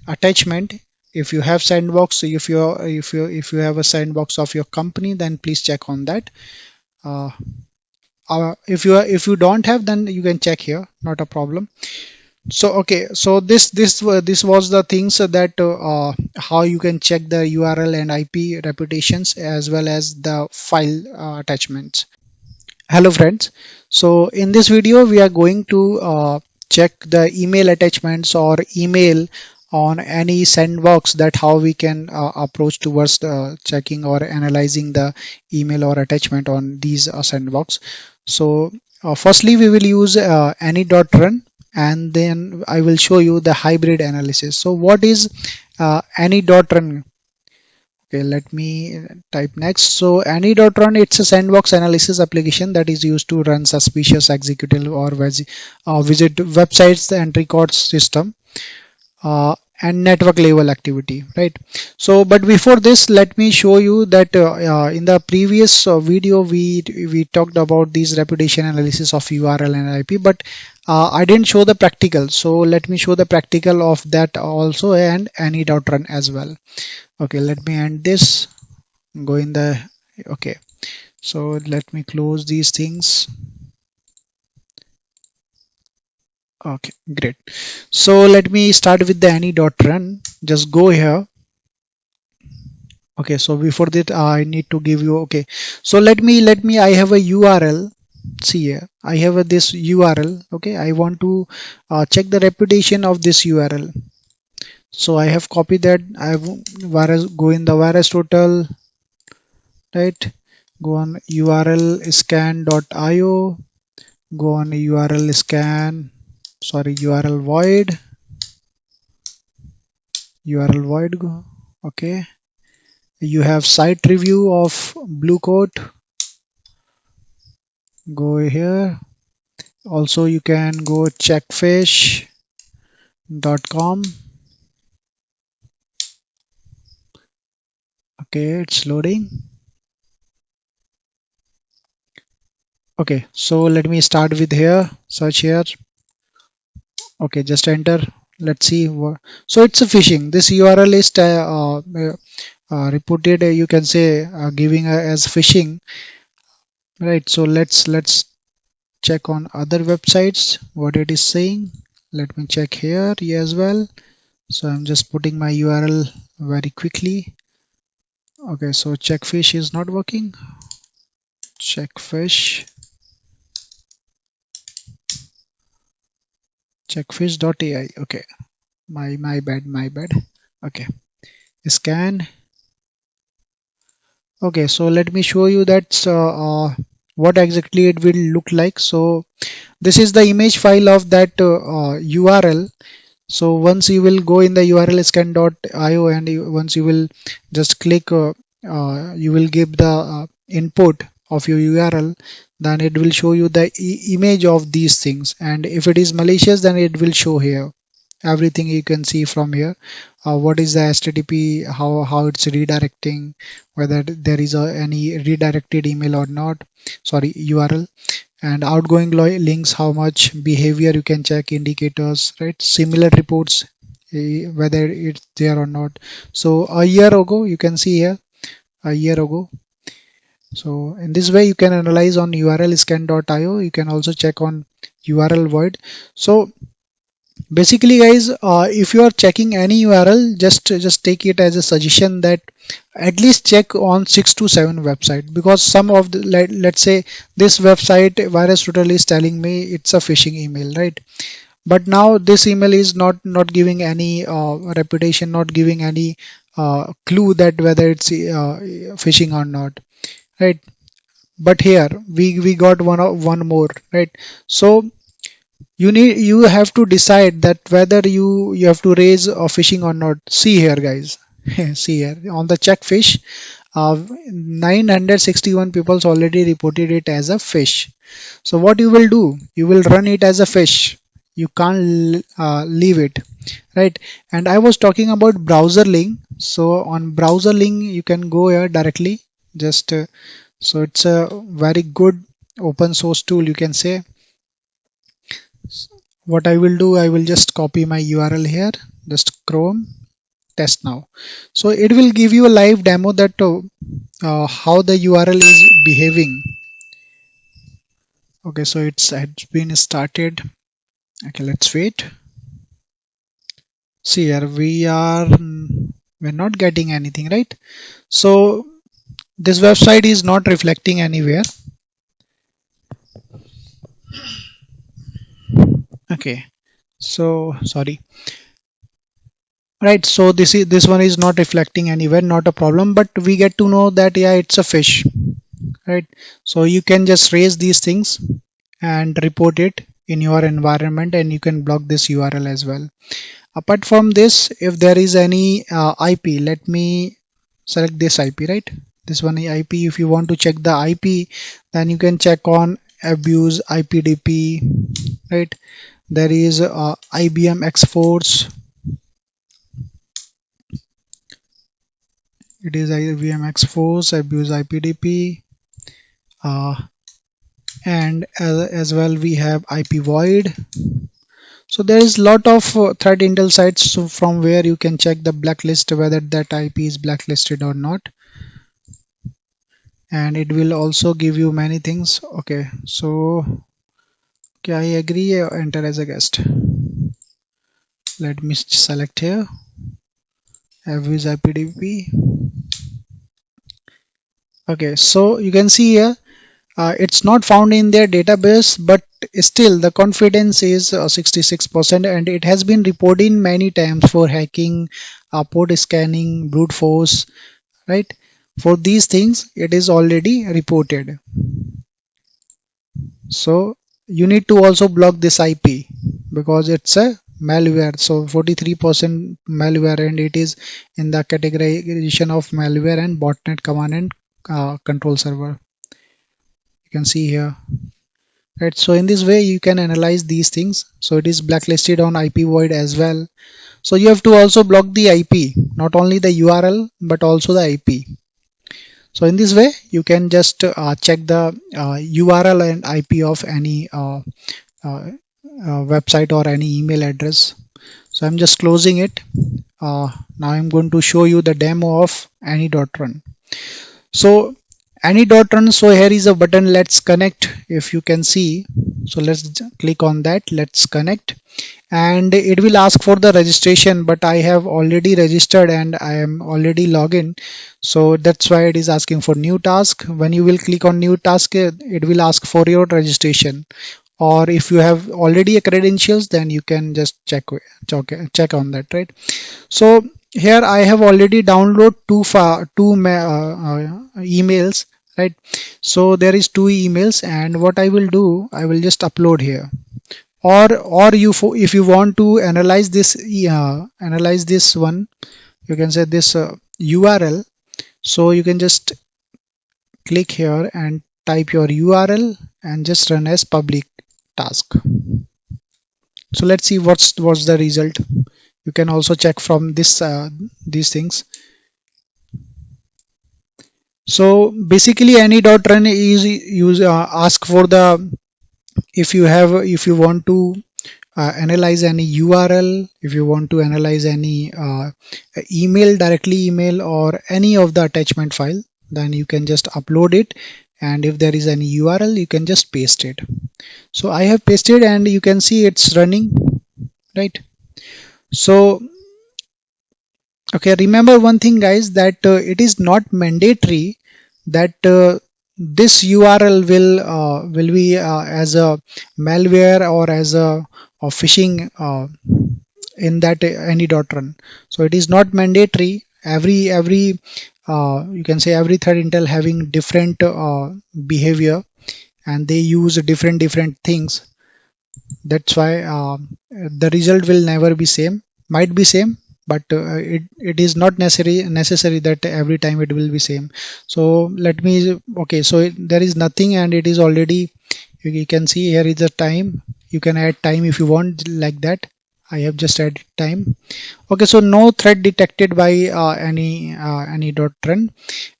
attachment. If you have Sandbox, if you have a Sandbox of your company, then please check on that. uh, if you don't have, then you can check here, not a problem. So okay, so this was the things that how you can check the URL and IP reputations as well as the file attachments. Hello friends, so in this video we are going to check the email attachments or email on any Sandbox, that how we can approach towards the checking or analyzing the email or attachment on these Sandbox. So firstly we will use any.run, and then I will show you the hybrid analysis. So what is any.run? Okay, let me type next. So any.run, it's a sandbox analysis application that is used to run suspicious executable or visit websites and record system and network level activity, right? So but before this, let me show you that in the previous video we talked about these reputation analysis of URL and IP, but I didn't show the practical. So let me show the practical of that also, and any.run as well. Okay, let me end this, go in the, okay, so let me close these things. Okay, great. So let me start with the any.run. Just go here. Okay, so before that I need to give you, okay, so let me I have a URL. See here, I have this URL. Okay, I want to check the reputation of this URL. So I have copied that. I have go in the VirusTotal, right? Go on url scan.io, go on url scan, sorry, URL void, URL void. Okay, you have site review of Blue Coat. Go here. Also, you can go checkfish.com. Okay, it's loading. Okay, so let me start with here. Search here. Okay, just enter. Let's see. So it's a phishing. This URL is reported. You can say giving as phishing, right? So let's check on other websites what it is saying. Let me check here as well. So I'm just putting my URL very quickly. Okay, so checkfish is not working. Checkfish, checkfish.ai. Okay, my bad. Okay, scan. Okay, so let me show you that what exactly it will look like. So this is the image file of that URL. So once you will go in the URL scan.io, and once you will just click, you will give the input of your URL, then it will show you the image of these things. And if it is malicious, then it will show here everything you can see from here. What is the HTTP, how it's redirecting, whether there is any redirected email or not, sorry, URL, and outgoing links, how much behavior you can check, indicators, right, similar reports, whether it's there or not. So a year ago, you can see here, a year ago. So in this way you can analyze on URL scan.io. You can also check on URL void. So basically guys, if you are checking any URL, just take it as a suggestion that at least check on 6 to 7 website, because some of the, let's say this website VirusTotal is telling me it's a phishing email, right? But now this email is not giving any reputation, not giving any clue that whether it's phishing or not, right? But here we got one more, right? So you have to decide that whether you have to raise a phishing or not. See here guys, see here on the checkfish, 961 people already reported it as a fish. So what you will do, you will run it as a fish. You can't leave it, right? And I was talking about browser link. So on browser link you can go here directly, just so it's a very good open source tool, you can say. What I will do, I will just copy my URL here, just Chrome test now. So it will give you a live demo that how the URL is behaving. Okay, so it's been started. Okay, let's wait. See here, we're not getting anything, right? So this website is not reflecting anywhere. Okay, so sorry. Right, so this one is not reflecting anywhere, not a problem, but we get to know that yeah, it's a fish, right? So you can just raise these things and report it in your environment, and you can block this URL as well. Apart from this, if there is any IP, let me select this IP, right? This one IP. If you want to check the IP, then you can check on abuse IPDP, right? There is IBM X-Force. It is IBM X-Force, abuse IPDP, and as well we have IP void. So there is lot of threat intel sites, so from where you can check the blacklist whether that IP is blacklisted or not, and it will also give you many things. Okay, so okay, I agree, enter as a guest. Let me select here abuse IPDP. Okay, so you can see here it's not found in their database, but still the confidence is 66%, and it has been reported many times for hacking, port scanning, brute force, right? For these things it is already reported. So you need to also block this IP. because it's a malware. So 43% malware, and it is in the categorization of malware and botnet command and control server. You can see here. Right, so in this way you can analyze these things. So it is blacklisted on IP void as well. So you have to also block the IP, not only the URL but also the IP. So in this way you can just check the URL and IP of any uh, website or any email address. So I'm just closing it. Now I'm going to show you the demo of any.run. So any.run, so here is a button, let's connect, if you can see. So let's click on that, let's connect, and it will ask for the registration, but I have already registered and I am already logged in, so that's why it is asking for new task. When you will click on new task, it will ask for your registration, or if you have already a credentials, then you can just check on that, right? So here I have already downloaded two emails, right? So there is two emails, and what I will do, I will just upload here. Or if you want to analyze this one, you can say this URL. So you can just click here and type your URL and just run as public task. So let's see what's the result. You can also check from this these things. So basically any.run is ask for the, if you want to analyze any URL, if you want to analyze any email or any of the attachment file, then you can just upload it, and if there is any URL you can just paste it. So I have pasted and you can see it's running, right? So okay, remember one thing guys, that it is not mandatory that this URL will be as a malware or as a phishing in that any.run. So it is not mandatory. Every you can say every threat intel having different behavior, and they use different things. That's why the result will never be same. Might be same, but it is not necessary that every time it will be same. So let me, okay, so there is nothing, and it is already, you can see here is the time. You can add time if you want, like that. I have just added time. Okay, so no threat detected by any.run.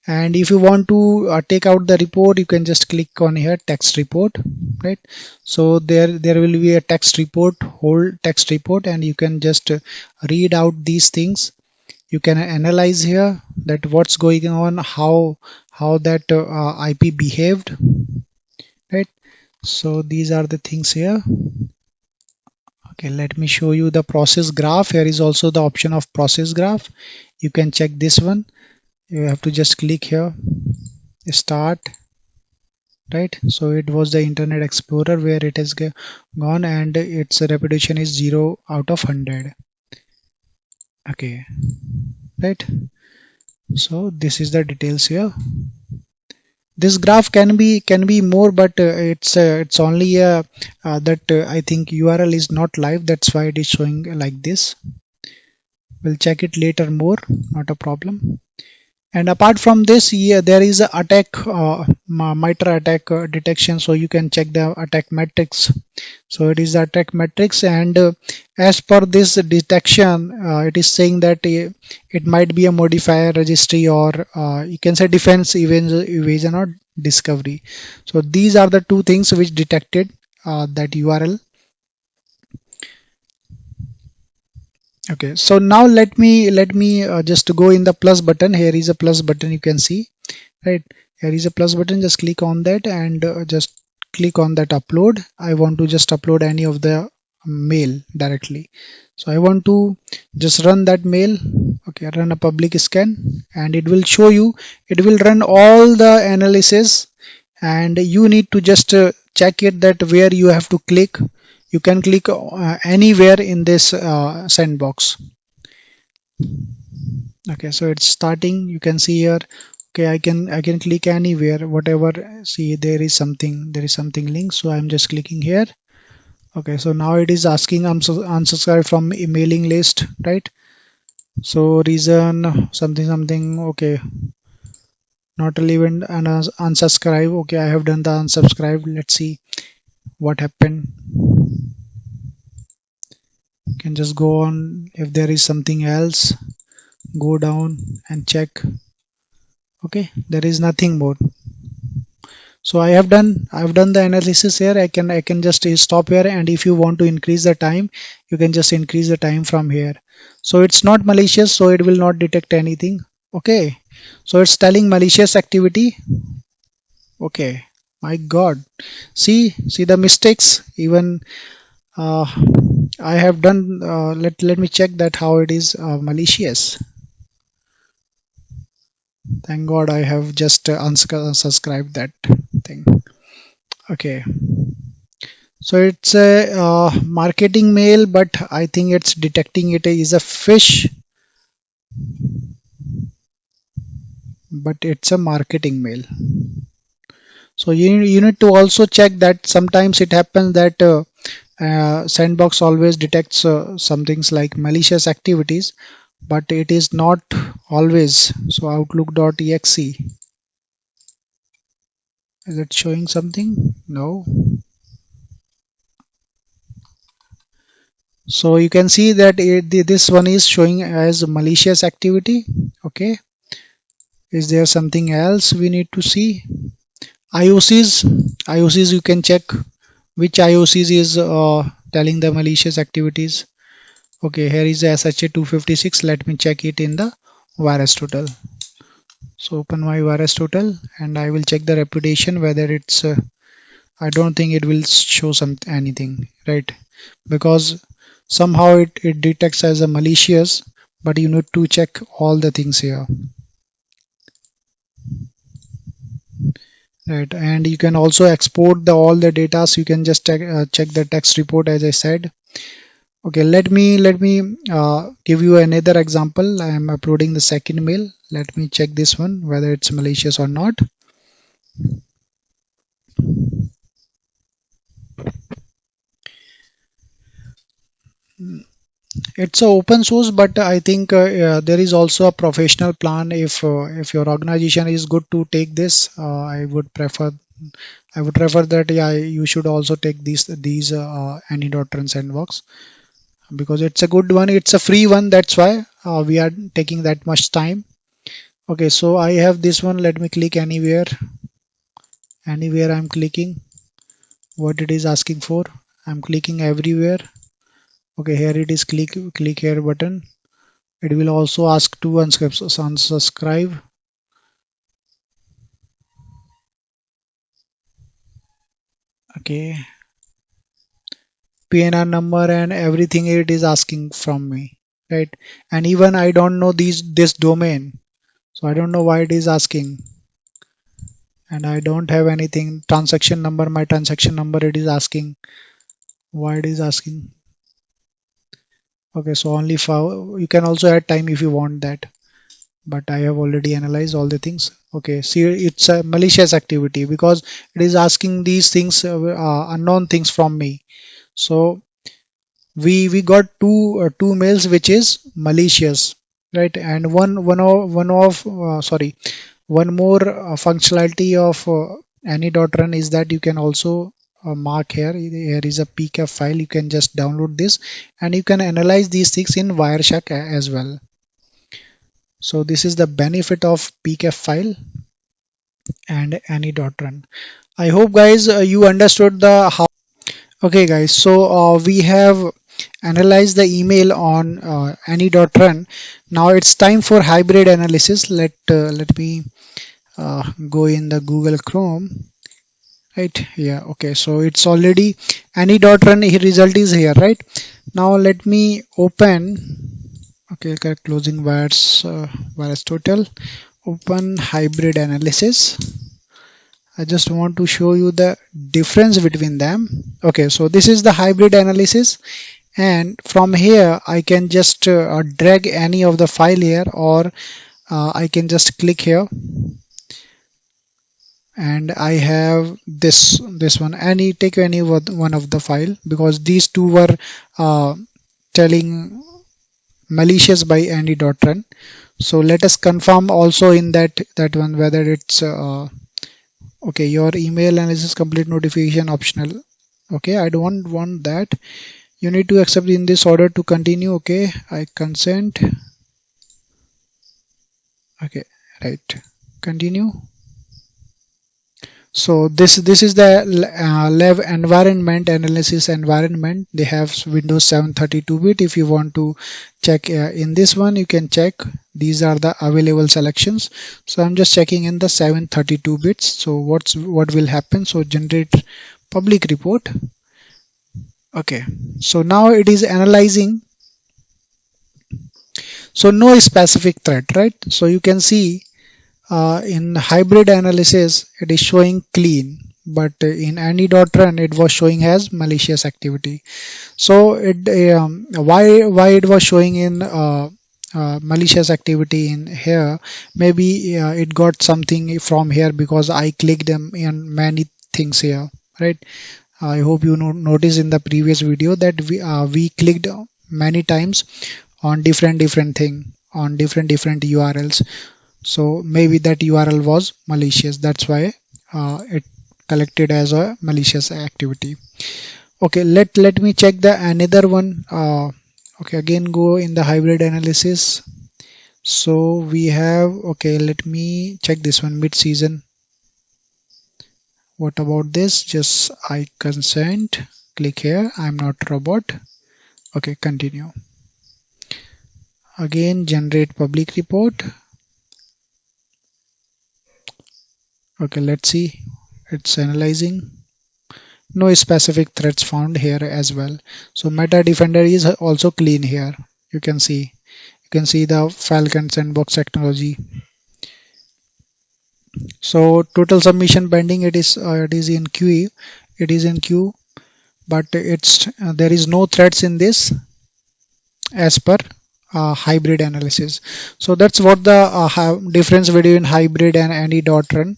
And if you want to take out the report, you can just click on here, text report, right? So there will be a text report, whole text report, and you can just read out these things. You can analyze here that what's going on, how that IP behaved, right? So these are the things here. Okay, let me show you the process graph. Here is also the option of process graph. You can check this one. You have to just click here, start, right? So it was the Internet Explorer where it has gone, and its reputation is 0 out of 100. Okay, right? So this is the details here. This graph can be more, but it's only that I think URL is not live, that's why it is showing like this. We'll check it later more, not a problem. And apart from this, yeah, there is a attack MITRE attack detection, so you can check the attack metrics. So it is the attack metrics, and as per this detection, it is saying that it might be a modifier registry, or you can say defense evasion or discovery. So these are the two things which detected that URL. Okay, so now let me just go in the plus button. Here is a plus button, you can see, right? Here is a plus button, just click on that and just click on that upload. I want to just upload any of the mail directly, so I want to just run that mail. Okay, run a public scan, and it will show you, it will run all the analysis, and you need to just check it that where you have to click. You can click anywhere in this sandbox. Okay, so it's starting, you can see here. Okay, I can click anywhere, whatever. See, there is something link, so I'm just clicking here. Okay, so now it is asking I'm unsubscribe from emailing list, right? So reason something something. Okay, not relevant and unsubscribe. Okay, I have done the unsubscribe. Let's see what happened. You can just go on. If there is something else, go down and check. Okay, there is nothing more. So I've done the analysis here. I can just stop here, and if you want to increase the time, you can just increase the time from here. So it's not malicious, so it will not detect anything. Okay, so it's telling malicious activity. Okay, my God, see the mistakes. Even uh, I have done. Let me check that how it is malicious. Thank God I have just unsubscribed that thing. Okay. So it's a marketing mail, but I think it's detecting it is a fish, but it's a marketing mail. So you need to also check that sometimes it happens that Sandbox always detects some things like malicious activities, but it is not always. So Outlook.exe, is it showing something? No. So you can see that this one is showing as malicious activity. Okay. Is there something else we need to see? IOCs, IOCs you can check which IOCs is telling the malicious activities. Okay, here is the SHA 256. Let me check it in the VirusTotal. So open my VirusTotal and I will check the reputation whether it's. I don't think it will show some anything, right? Because somehow it detects as a malicious, but you need to check all the things here. Right, and you can also export all the data, so you can just check the text report as I said. Okay, let me give you another example. I am uploading the second mail. Let me check this one whether it's malicious or not. It's a open source, but I think there is also a professional plan. If your organization is good to take this, I would prefer that yeah you should also take these AnyDot Sandbox, because it's a good one. It's a free one. That's why we are taking that much time. Okay, so I have this one. Let me click anywhere. Anywhere I'm clicking. What it is asking for. I'm clicking everywhere. Okay, here it is. Click here button. It will also ask to unsubscribe. Okay, PNR number and everything it is asking from me, right? And even I don't know this domain, so I don't know why it is asking. And I don't have anything transaction number. My transaction number it is asking. Why it is asking? Okay, so only for you can also add time if you want that, but I have already analyzed all the things. Okay, see it's a malicious activity because it is asking these things, unknown things from me. So we got two mails which is malicious, right? And one more functionality of any.run is that you can also mark here is a pcap file. You can just download this and you can analyze these things in Wireshark as well. So this is the benefit of pcap file and any.run. I hope guys you understood the how. Okay guys, so we have analyzed the email on any.run. Now it's time for hybrid analysis. Let me go in the Google Chrome. Right, yeah, okay, so it's already any.run result is here, right? Now let me open. Okay, closing VirusTotal. Open hybrid analysis. I just want to show you the difference between them. Okay, so this is the hybrid analysis, and from here I can just drag any of the file here, or I can just click here and I have this one. Any take any one of the file, because these two were uh, telling malicious by Andy.run. So let us confirm also in that one whether it's okay. Your email analysis complete notification optional. Okay, I don't want that. You need to accept in this order to continue. Okay, I consent. Okay, right. Continue. So this is the Lev environment analysis environment. They have Windows 7 32-bit. If you want to check in this one, you can check. These are the available selections. So I'm just checking in the 732 bits. So what will happen? So generate public report. Okay. So now it is analyzing. So no specific threat, right? So you can see in hybrid analysis it is showing clean, but in Andy.run it was showing as malicious activity. So why it was showing in malicious activity in here? Maybe it got something from here because I clicked them in many things here, right? I hope you notice in the previous video that we clicked many times on different thing on different URLs. So maybe that URL was malicious. That's why it collected as a malicious activity. Okay, let me check the another one. Okay, again go in the hybrid analysis. So we have, okay, let me check this one, mid season. What about this? Just I consent. Click here. I'm not a robot. Okay, continue. Again generate public report. Okay, let's see. It's analyzing. No specific threats found here as well. So Meta Defender is also clean here. You can see the Falcon Sandbox technology. So total submission pending, it is in queue. It is in queue, but it's there is no threats in this as per hybrid analysis. So that's what the difference between hybrid and Any.run.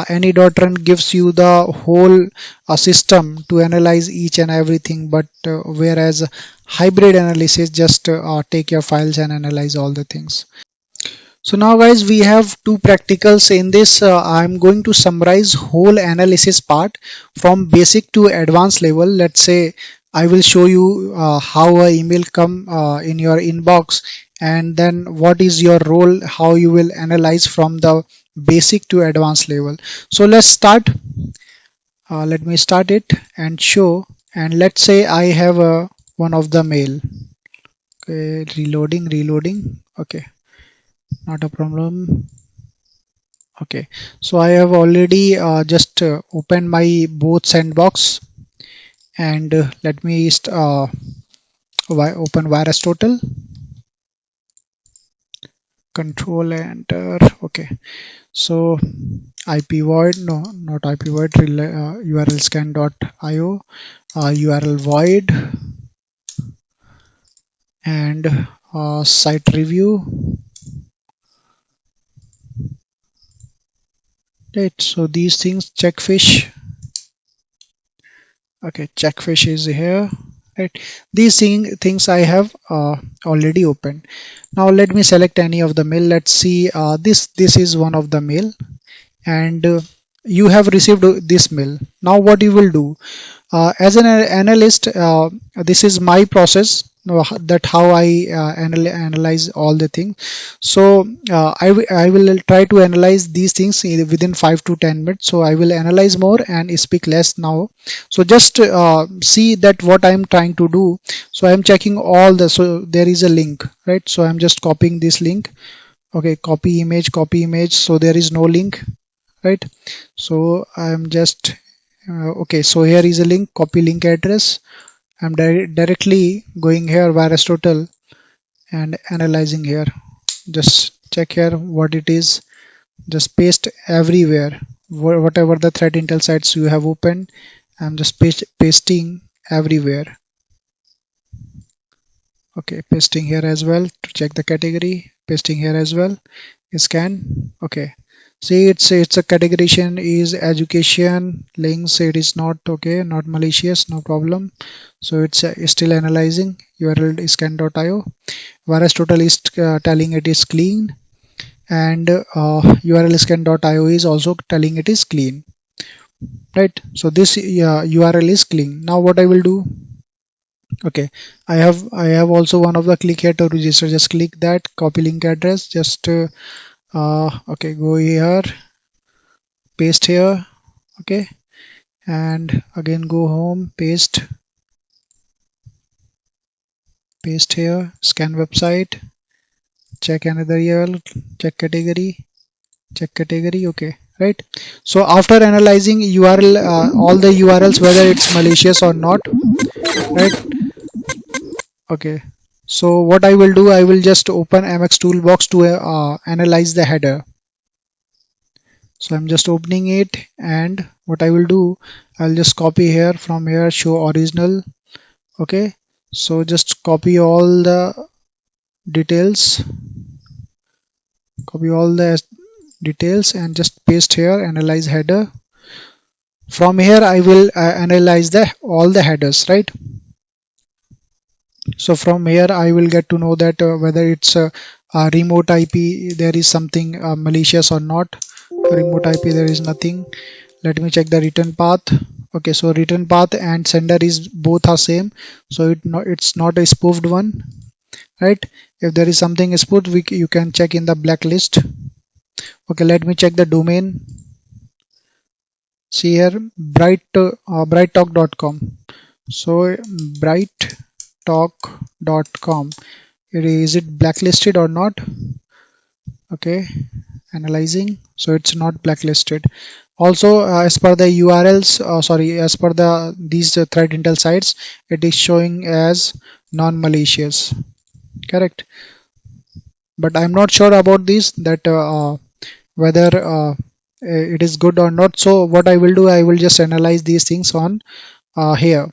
Any.run gives you the whole system to analyze each and everything, but whereas hybrid analysis just take your files and analyze all the things. So now guys, we have two practicals in this. I'm going to summarize whole analysis part from basic to advanced level. Let's say I will show you how a email come in your inbox, and then what is your role, how you will analyze from the basic to advanced level. So let's start. Let me start it and show. And let's say I have one of the mail. Okay, reloading. Okay, not a problem. Okay, so I have already just opened my both sandbox, and let me open VirusTotal, control enter. Okay, so IP void, no, not IP void, URL scan.io, URL void, and site review. Right, so these things, checkfish. Okay, checkfish is here. Right, these things I have already opened. Now let me select any of the mail. Let's see, this is one of the mail, and you have received this mail. Now what you will do, as an analyst, this is my process, that how I analyze all the things. So I will try to analyze these things within 5 to 10 minutes. So I will analyze more and speak less now. So just see that what I'm trying to do. So I'm checking all the, so there is a link, right? So I'm just copying this link. Okay, copy image. So there is no link, right? So I'm just okay, so here is a link, copy link address. I'm directly going here VirusTotal and analyzing here. Just check here what it is. Just paste everywhere. Whatever the threat intel sites you have opened, I'm just pasting everywhere. Okay, pasting here as well to check the category, pasting here as well, Scan. Okay. See, it's a categorization is education links. It is not okay, not malicious, no problem. So it's still analyzing. URL is scan.io. Whereas total is telling it is clean, and URL scan.io is also telling it is clean. Right. So this URL is clean. Now what I will do? Okay, I have also one of the click here to register. Just click that, copy link address. Just okay, go here, paste here. Okay, and again go home, paste here, scan website, check another URL, check category. Okay, right. So after analyzing URL, all the URLs, whether it's malicious or not, right? Okay. So what I will do, I will just open MX Toolbox to analyze the header. So I'm just opening it, and what I will do, I'll just copy here from here, show original. Okay, so just copy all the details, and just paste here, analyze header. From here I will analyze the all the headers, right? So from here I will get to know that whether it's a remote IP, there is something malicious or not. Remote IP, there is nothing. Let me check the return path. Okay, so return path and sender is both are same, so it's not a spoofed one, right? If there is something spoofed, you can check in the blacklist. Okay, let me check the domain. See here, brighttalk.com. So brighttalk.com, is it blacklisted or not? Okay, analyzing. So it's not blacklisted. Also, as per the URLs, as per these threat intel sites, it is showing as non-malicious. Correct. But I'm not sure about this, that whether it is good or not. So what I will do, I will just analyze these things on here.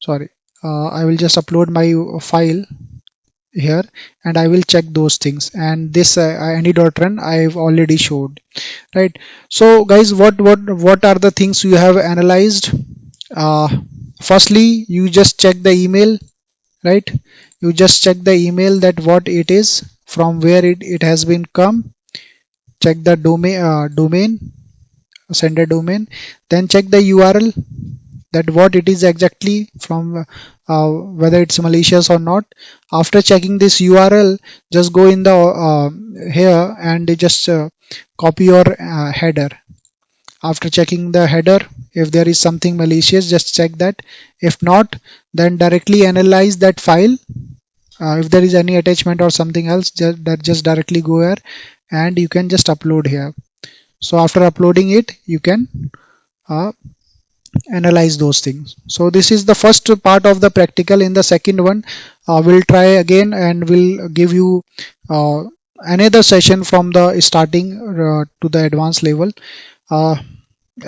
Sorry, I will just upload my file here, and I will check those things. And this any.run I've already showed, right? So guys, what are the things you have analyzed? uh, Firstly, you just check the email, right? You just check the email, that what it is, from where it has been come. Check the domain, sender domain. Then check the URL, that what it is exactly, from whether it's malicious or not. After checking this URL, just go in the here, and just copy your header. After checking the header, if there is something malicious, just check that. If not, then directly analyze that file. If there is any attachment or something else, just directly go here, and you can just upload here. So after uploading it, you can uh, analyze those things. So this is the first part of the practical. In the second one, we'll try again, and we'll give you another session from the starting to the advanced level. uh,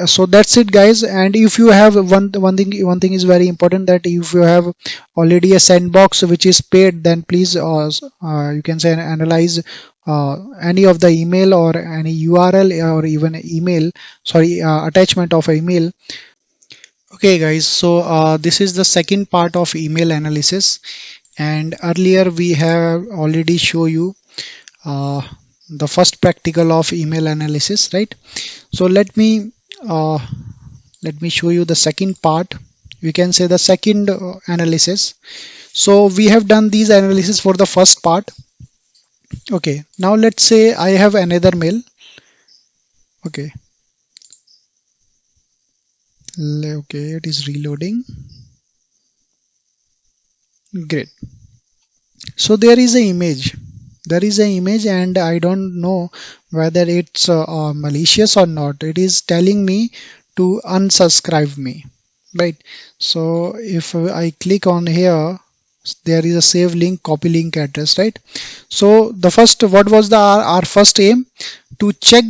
so that's it, guys. And if you have one thing is very important, that if you have already a sandbox which is paid, then please you can say analyze any of the email or any URL, or even email, sorry, attachment of email. Okay guys, so this is the second part of email analysis, and earlier we have already show you uh, the first practical of email analysis, right? So uh, let me show you the second part. We can say the second analysis. So we have done these analysis for the first part. Okay, now let's say I have another mail. Okay, okay, it is reloading. Great. So there is an image, and I don't know whether it's malicious or not. It is telling me to unsubscribe me, right? So if I click on here, there is a save link, copy link address, right? So the first, what was our first aim? To check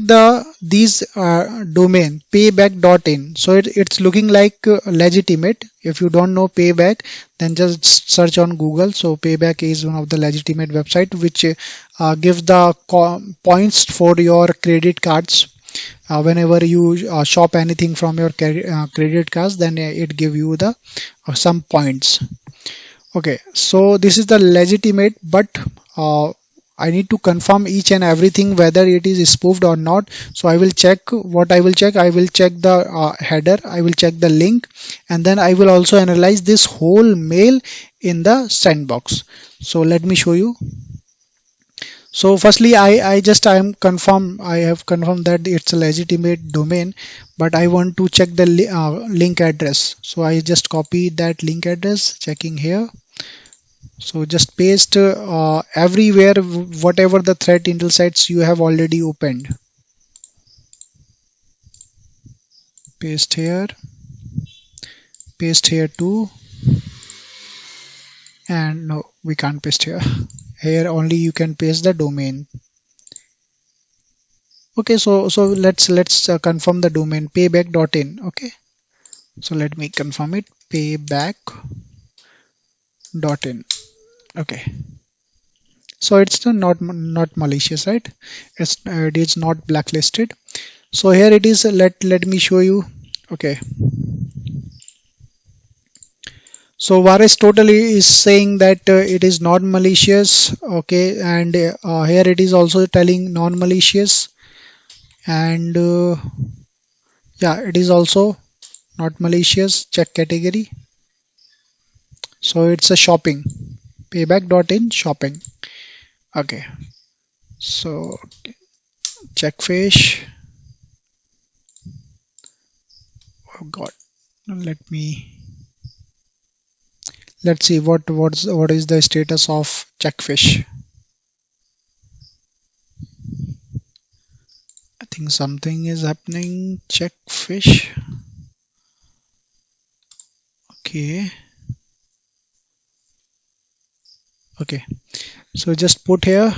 these domain payback.in. So it's looking like legitimate. If you don't know payback, then just search on Google. So payback is one of the legitimate website which give the points for your credit cards. Whenever you shop anything from your credit cards, then it give you the some points. Okay, so this is the legitimate, but I need to confirm each and everything whether it is spoofed or not. So I will check what I will check. I will check the header, I will check the link, and then I will also analyze this whole mail in the sandbox. So let me show you. So firstly, I am confirm I have confirmed that it's a legitimate domain, but I want to check the link address. So I just copy that link address, checking here. So just paste everywhere whatever the threat intel sites you have already opened. Paste here too, and no, we can't paste here. Here only you can paste the domain. Okay, so let's confirm the domain payback.in. Okay, so let me confirm it, payback.in. Okay, so it's not malicious, right? It is not blacklisted. So here it is. Let me show you. Okay, so Vares totally is saying that it is not malicious. Okay, and here it is also telling non-malicious, and yeah, it is also not malicious. Check category. So it's a shopping, payback.in shopping. Okay, so check fish. Oh God, let me let's see what is the status of checkfish. I think something is happening. Checkfish. Okay. Okay. So just put here.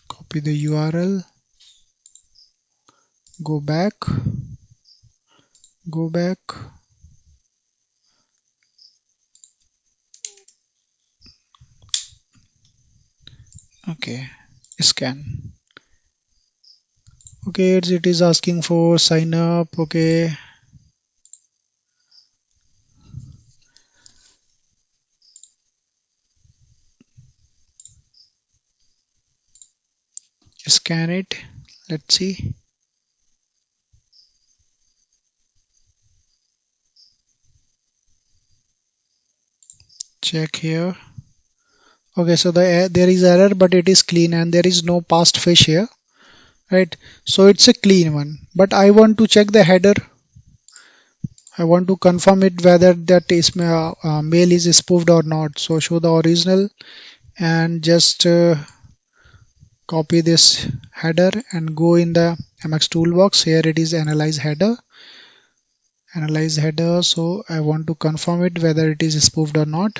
Copy the URL. Go back. Go back. Okay. Scan. Okay, it is asking for sign up. Okay. Scan it. Let's see. Check here. Okay, so there is error, but it is clean and there is no past fish here, right? So it's a clean one, but I want to check the header. I want to confirm it whether that is mail is spoofed or not. So show the original and just copy this header and go in the MX toolbox. Here it is analyze header. Analyze header. So I want to confirm it whether it is spoofed or not.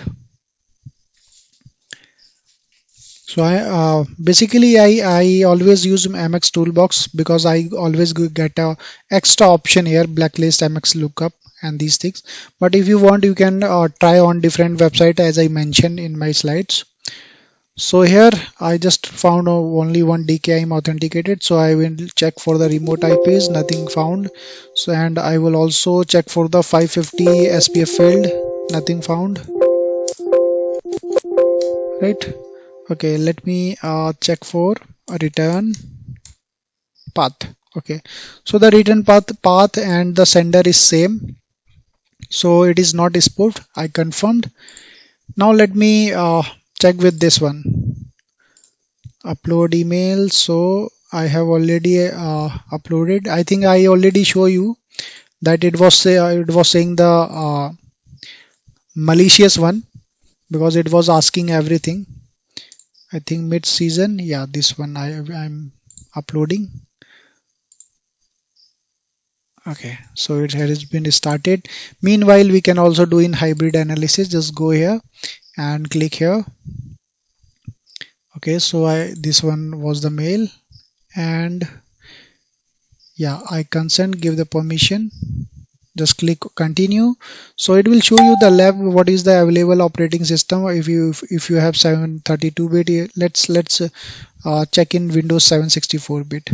So I basically I always use MX toolbox because I always get a extra option here, blacklist, MX lookup, and these things. But if you want, you can try on different website as I mentioned in my slides. So here I just found only one DKIM authenticated, so I will check for the remote IPs, nothing found. So and I will also check for the 550 SPF field, nothing found, right? Okay, let me check for a return path. Okay, so the return path and the sender is same, so it is not spoofed. I confirmed. Now let me check with this one. Upload email. So I have already uploaded. I think I already show you that it was saying the malicious one because it was asking everything. I think mid season. Yeah, this one I'm uploading. Okay, so it has been started. Meanwhile, we can also do in hybrid analysis. Just go here and click here. Okay, so this one was the mail, and yeah, I consent, give the permission. just click continue. So it will show you the lab what is the available operating system. If you have 732-bit, let's check in Windows 764-bit.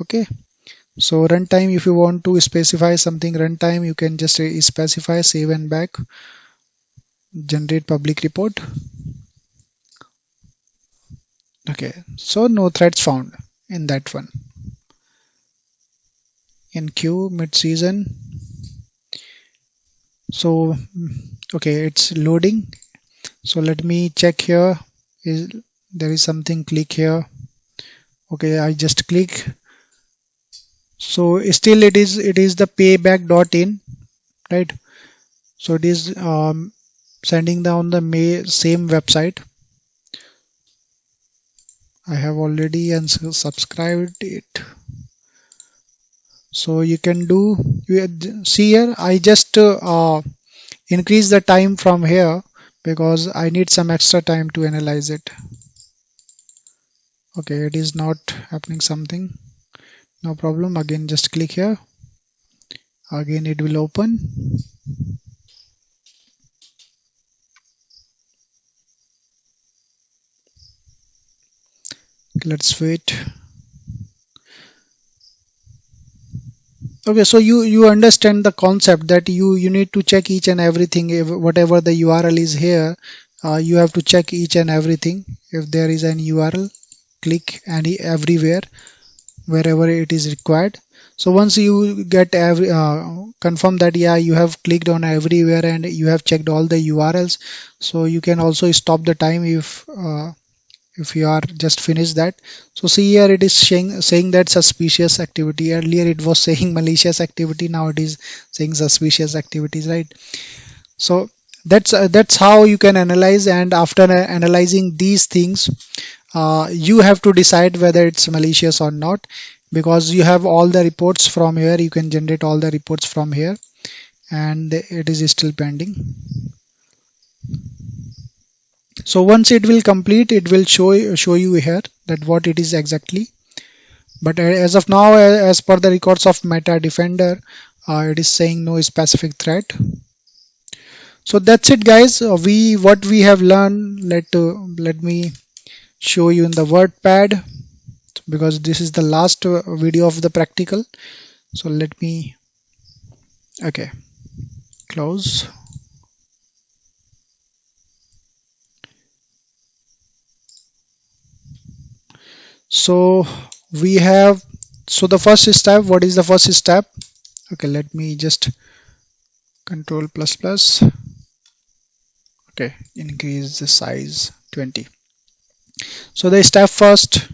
Okay, so runtime, if you want to specify something runtime, you can just specify save and back, generate public report. Okay, so no threats found in that one. In queue mid season. So okay, it's loading. So let me check here. Is there is something click here? Okay, I just click. So still it is the payback.in, right? So it is sending down the same website. I have already subscribed it. So you can do, see here, I just increase the time from here because I need some extra time to analyze it. Okay, it is not happening something. No problem. Again, just click here. Again, it will open. Let's wait. Okay, so you understand the concept that you need to check each and everything. If whatever the URL is here, you have to check each and everything. If there is an URL, click everywhere wherever it is required. So once you get confirm that yeah, you have clicked on everywhere and you have checked all the URLs, so you can also stop the time if you are just finished that. So see here, it is saying that suspicious activity. Earlier it was saying malicious activity, now it is saying suspicious activities, right? So that's how you can analyze, and after analyzing these things, you have to decide whether it's malicious or not, because you have all the reports from here. You can generate all the reports from here, and it is still pending. So once it will complete, it will show you here that what it is exactly. But as of now, as per the records of Meta Defender, it is saying no specific threat. So that's it, guys. We what we have learned. Let me show you in the WordPad, because this is the last video of the practical. So let me, okay, close. So we have, so the first step, what is the first step? Okay, let me just control plus plus. Okay, increase the size 20. So the step first,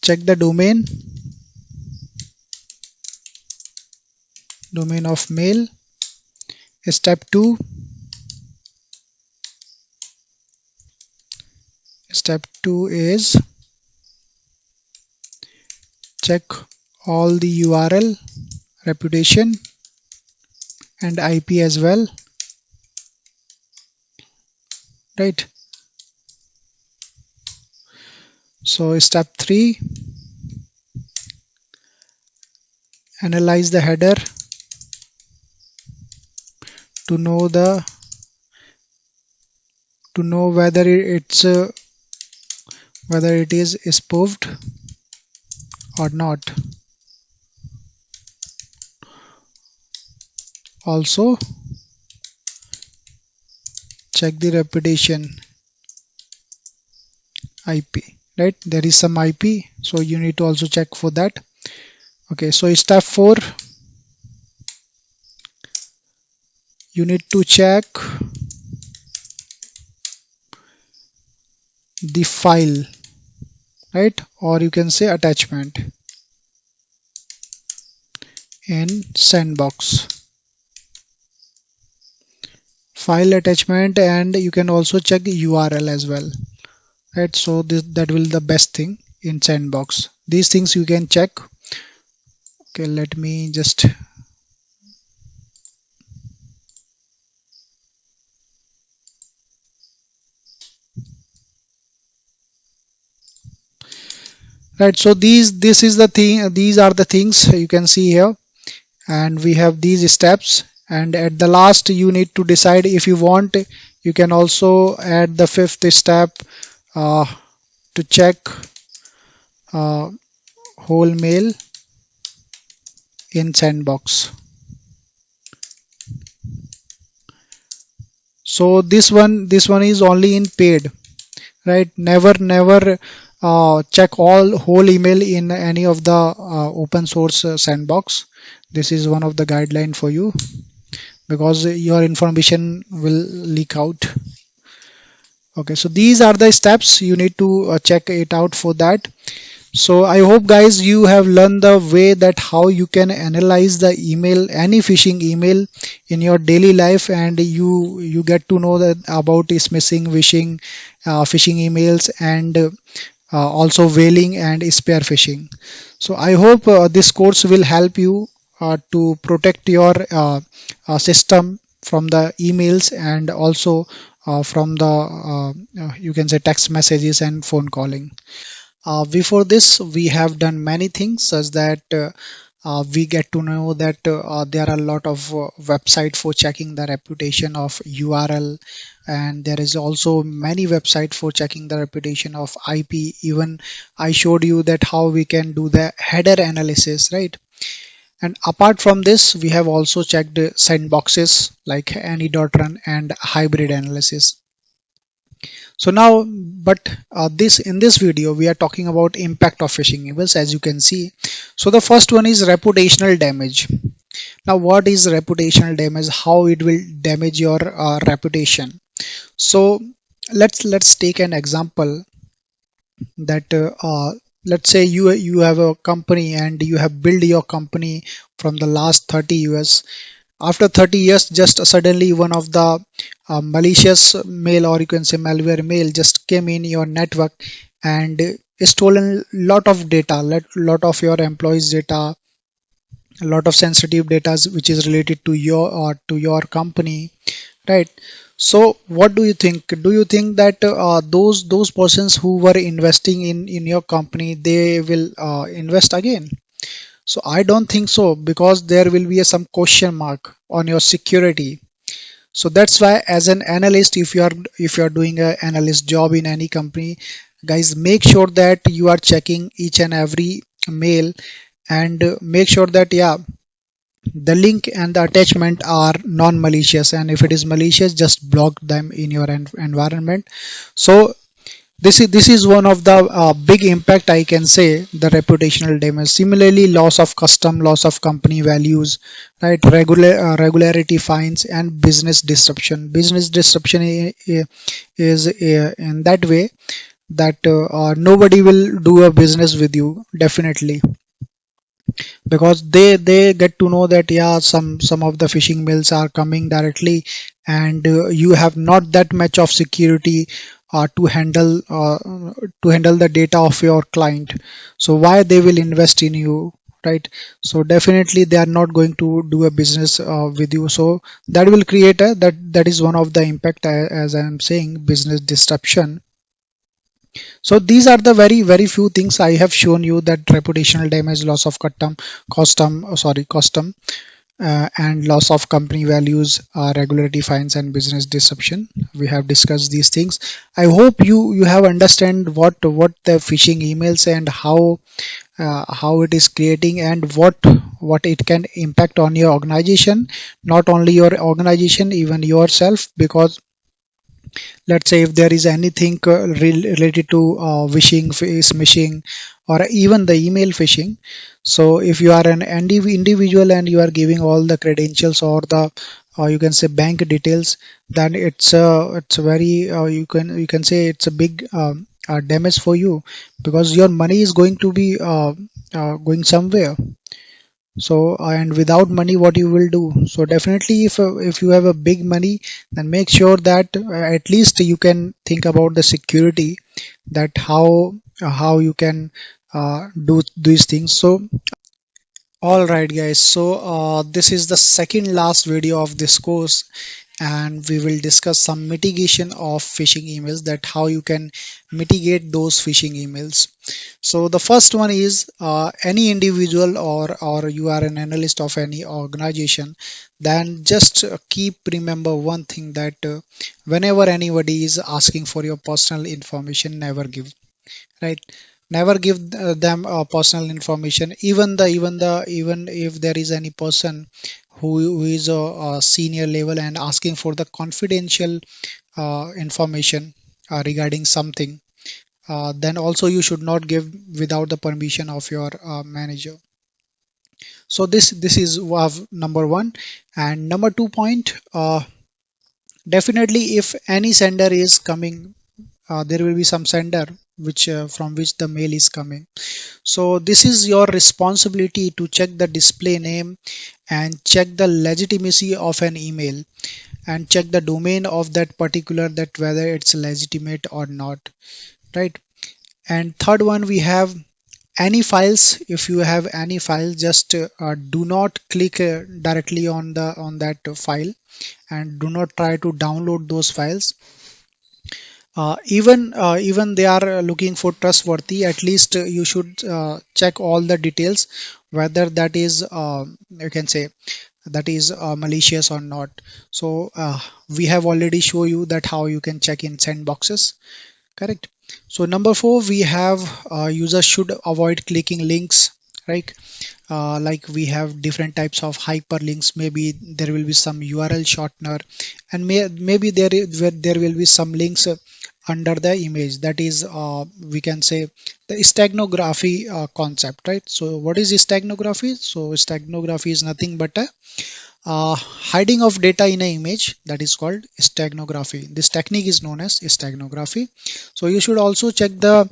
check the domain of mail. Step 2, is check all the URL, reputation and IP as well, right? So step 3, analyze the header to know whether whether it is spoofed or not. Also check the reputation IP, right? There is some IP, so you need to also check for that. Okay, so step 4, you need to check the file, right? Or you can say attachment in Sandbox. File attachment, and you can also check URL as well, right? So that will the best thing in Sandbox. These things you can check. Okay, let me just, right? So this is the thing, these are the things you can see here. and we have these steps, and at the last you need to decide if you want. You can also add the fifth step, uh, to check uh, whole mail in sandbox. So this one is only in paid, right? Never check all whole email in any of the open source sandbox. This is one of the guideline for you, because your information will leak out. Okay, so these are the steps you need to check it out for that. So I hope guys you have learned the way that how you can analyze the email, any phishing email in your daily life, and you get to know that about is missing phishing emails, and also whaling and spear phishing. So I hope this course will help you to protect your system from the emails, and also from the you can say text messages and phone calling. Before this, we have done many things, such that we get to know that there are a lot of website for checking the reputation of URL, and there is also many website for checking the reputation of IP. Even I showed you that how we can do the header analysis, right? And apart from this, we have also checked sandboxes like any.run and hybrid analysis. So now, but this in this video, we are talking about impact of phishing emails, as you can see. So the first one is reputational damage. Now, what is reputational damage? How it will damage your reputation? So let's take an example that let's say you have a company and you have built your company from the last 30 years. After 30 years, just suddenly one of the malicious mail, or you can say malware mail, just came in your network and stolen lot of data, lot of your employees data, a lot of sensitive data which is related to your company, right? So what do you think? Do you think that those persons who were investing in your company, they will invest again? So I don't think so, because there will be some question mark on your security. So that's why, as an analyst, if you are doing an analyst job in any company, guys, make sure that you are checking each and every mail, and make sure that, yeah, the link and the attachment are non-malicious, and if it is malicious, just block them in your environment. So this is one of the big impact, I can say, the reputational damage. Similarly, loss of custom, loss of company values, right? Regularity fines and business disruption. Business disruption is in that way that nobody will do a business with you, definitely, because they get to know that, yeah, some of the phishing mails are coming directly, and you have not that much of security to handle the data of your client. So why they will invest in you, right? So definitely they are not going to do a business with you. So that will create that is one of the impact, as I am saying, business disruption. So these are the very few things I have shown you, that reputational damage, loss of custom, and loss of company values, regularity fines, and business disruption. We have discussed these things. I hope you have understand what the phishing emails, and how it is creating, and what it can impact on your organization. Not only your organization, even yourself, because let's say if there is anything related to phishing, face phishing, or even the email phishing. So if you are an individual and you are giving all the credentials, or the you can say bank details, then it's a very you can say it's a big damage for you, because your money is going to be going somewhere. So and without money, what you will do? So definitely, if you have a big money, then make sure that at least you can think about the security, that how you can do these things. So all right, guys. So this is the second last video of this course, and we will discuss some mitigation of phishing emails, that how you can mitigate those phishing emails. So the first one is any individual or you are an analyst of any organization, then just keep remember one thing, that whenever anybody is asking for your personal information, never give, right? Never give them personal information. Even if there is any person who is a senior level and asking for the confidential information regarding something, then also you should not give without the permission of your manager. So this is number one. And number two point, definitely if any sender is coming, there will be some sender which from which the mail is coming. So this is your responsibility to check the display name and check the legitimacy of an email, and check the domain of that particular, that whether it's legitimate or not, right? And third one, we have any files. If you have any file, just do not click directly on that file, and do not try to download those files. Even they are looking for trustworthy, at least you should check all the details, whether that is you can say that is malicious or not. So we have already show you that how you can check in sandboxes, correct? So number four, we have users should avoid clicking links, right? Like we have different types of hyperlinks. Maybe there will be some URL shortener, and maybe there will be some links under the image, that is we can say the steganography concept, right? So what is steganography? So steganography is nothing but a hiding of data in an image, that is called steganography. This technique is known as steganography. So you should also check the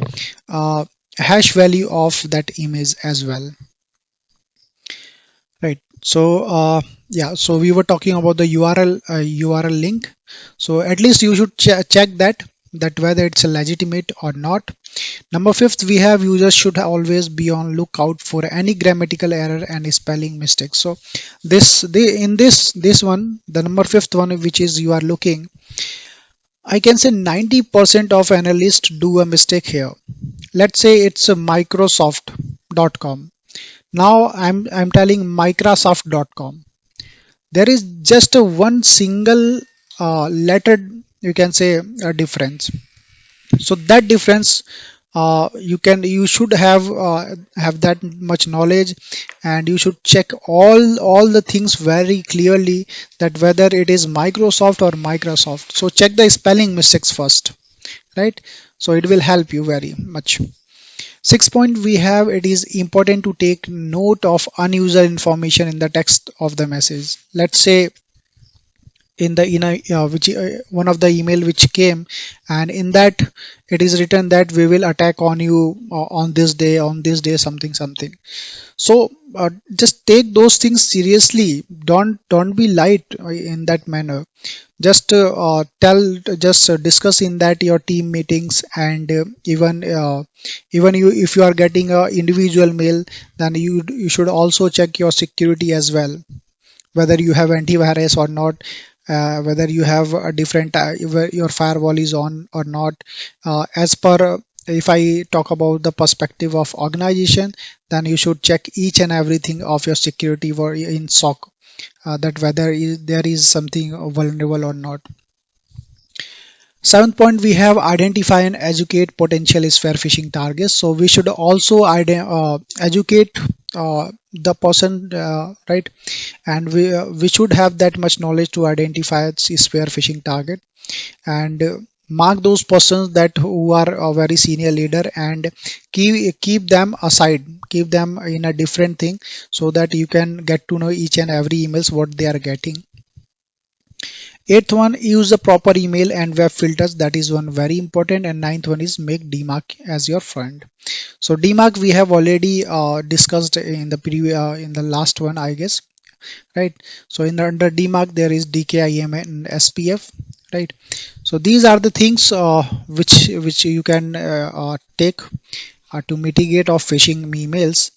hash value of that image as well, right? So yeah, so we were talking about the URL link. So at least you should check that whether it's legitimate or not. Number fifth, we have users should always be on lookout for any grammatical error and spelling mistakes. So this one, the number fifth one, which is you are looking, I can say 90% of analysts do a mistake here. Let's say it's a Microsoft.com. Now I'm telling Microsoft.com. There is just a one single letter, you can say, a difference. So that difference, you should have that much knowledge, and you should check all the things very clearly, that whether it is Microsoft or Microsoft. So check the spelling mistakes first, right? So it will help you very much. Sixth point, we have, it is important to take note of unusual information in the text of the message. Let's say in a which one of the email which came, and in that it is written that we will attack on you on this day, something something. So just take those things seriously. Don't be light in that manner. Just discuss in that your team meetings, and even you, if you are getting a individual mail, then you should also check your security as well, whether you have antivirus or not, whether you have a different your firewall is on or not. As per if I talk about the perspective of organization, then you should check each and everything of your security in SOC, that whether there is something vulnerable or not. Seventh point, we have identify and educate potential spear phishing targets. So we should also educate the person, right? And we should have that much knowledge to identify its spear phishing target, and mark those persons that who are a very senior leader, and keep them aside, keep them in a different thing, so that you can get to know each and every emails what they are getting. Eighth one, use the proper email and web filters. That is one very important. And ninth one is make DMARC as your friend. So DMARC we have already discussed in the in the last one, I guess, right? So in under DMARC there is DKIM and SPF, right? So these are the things which you can take to mitigate of phishing emails.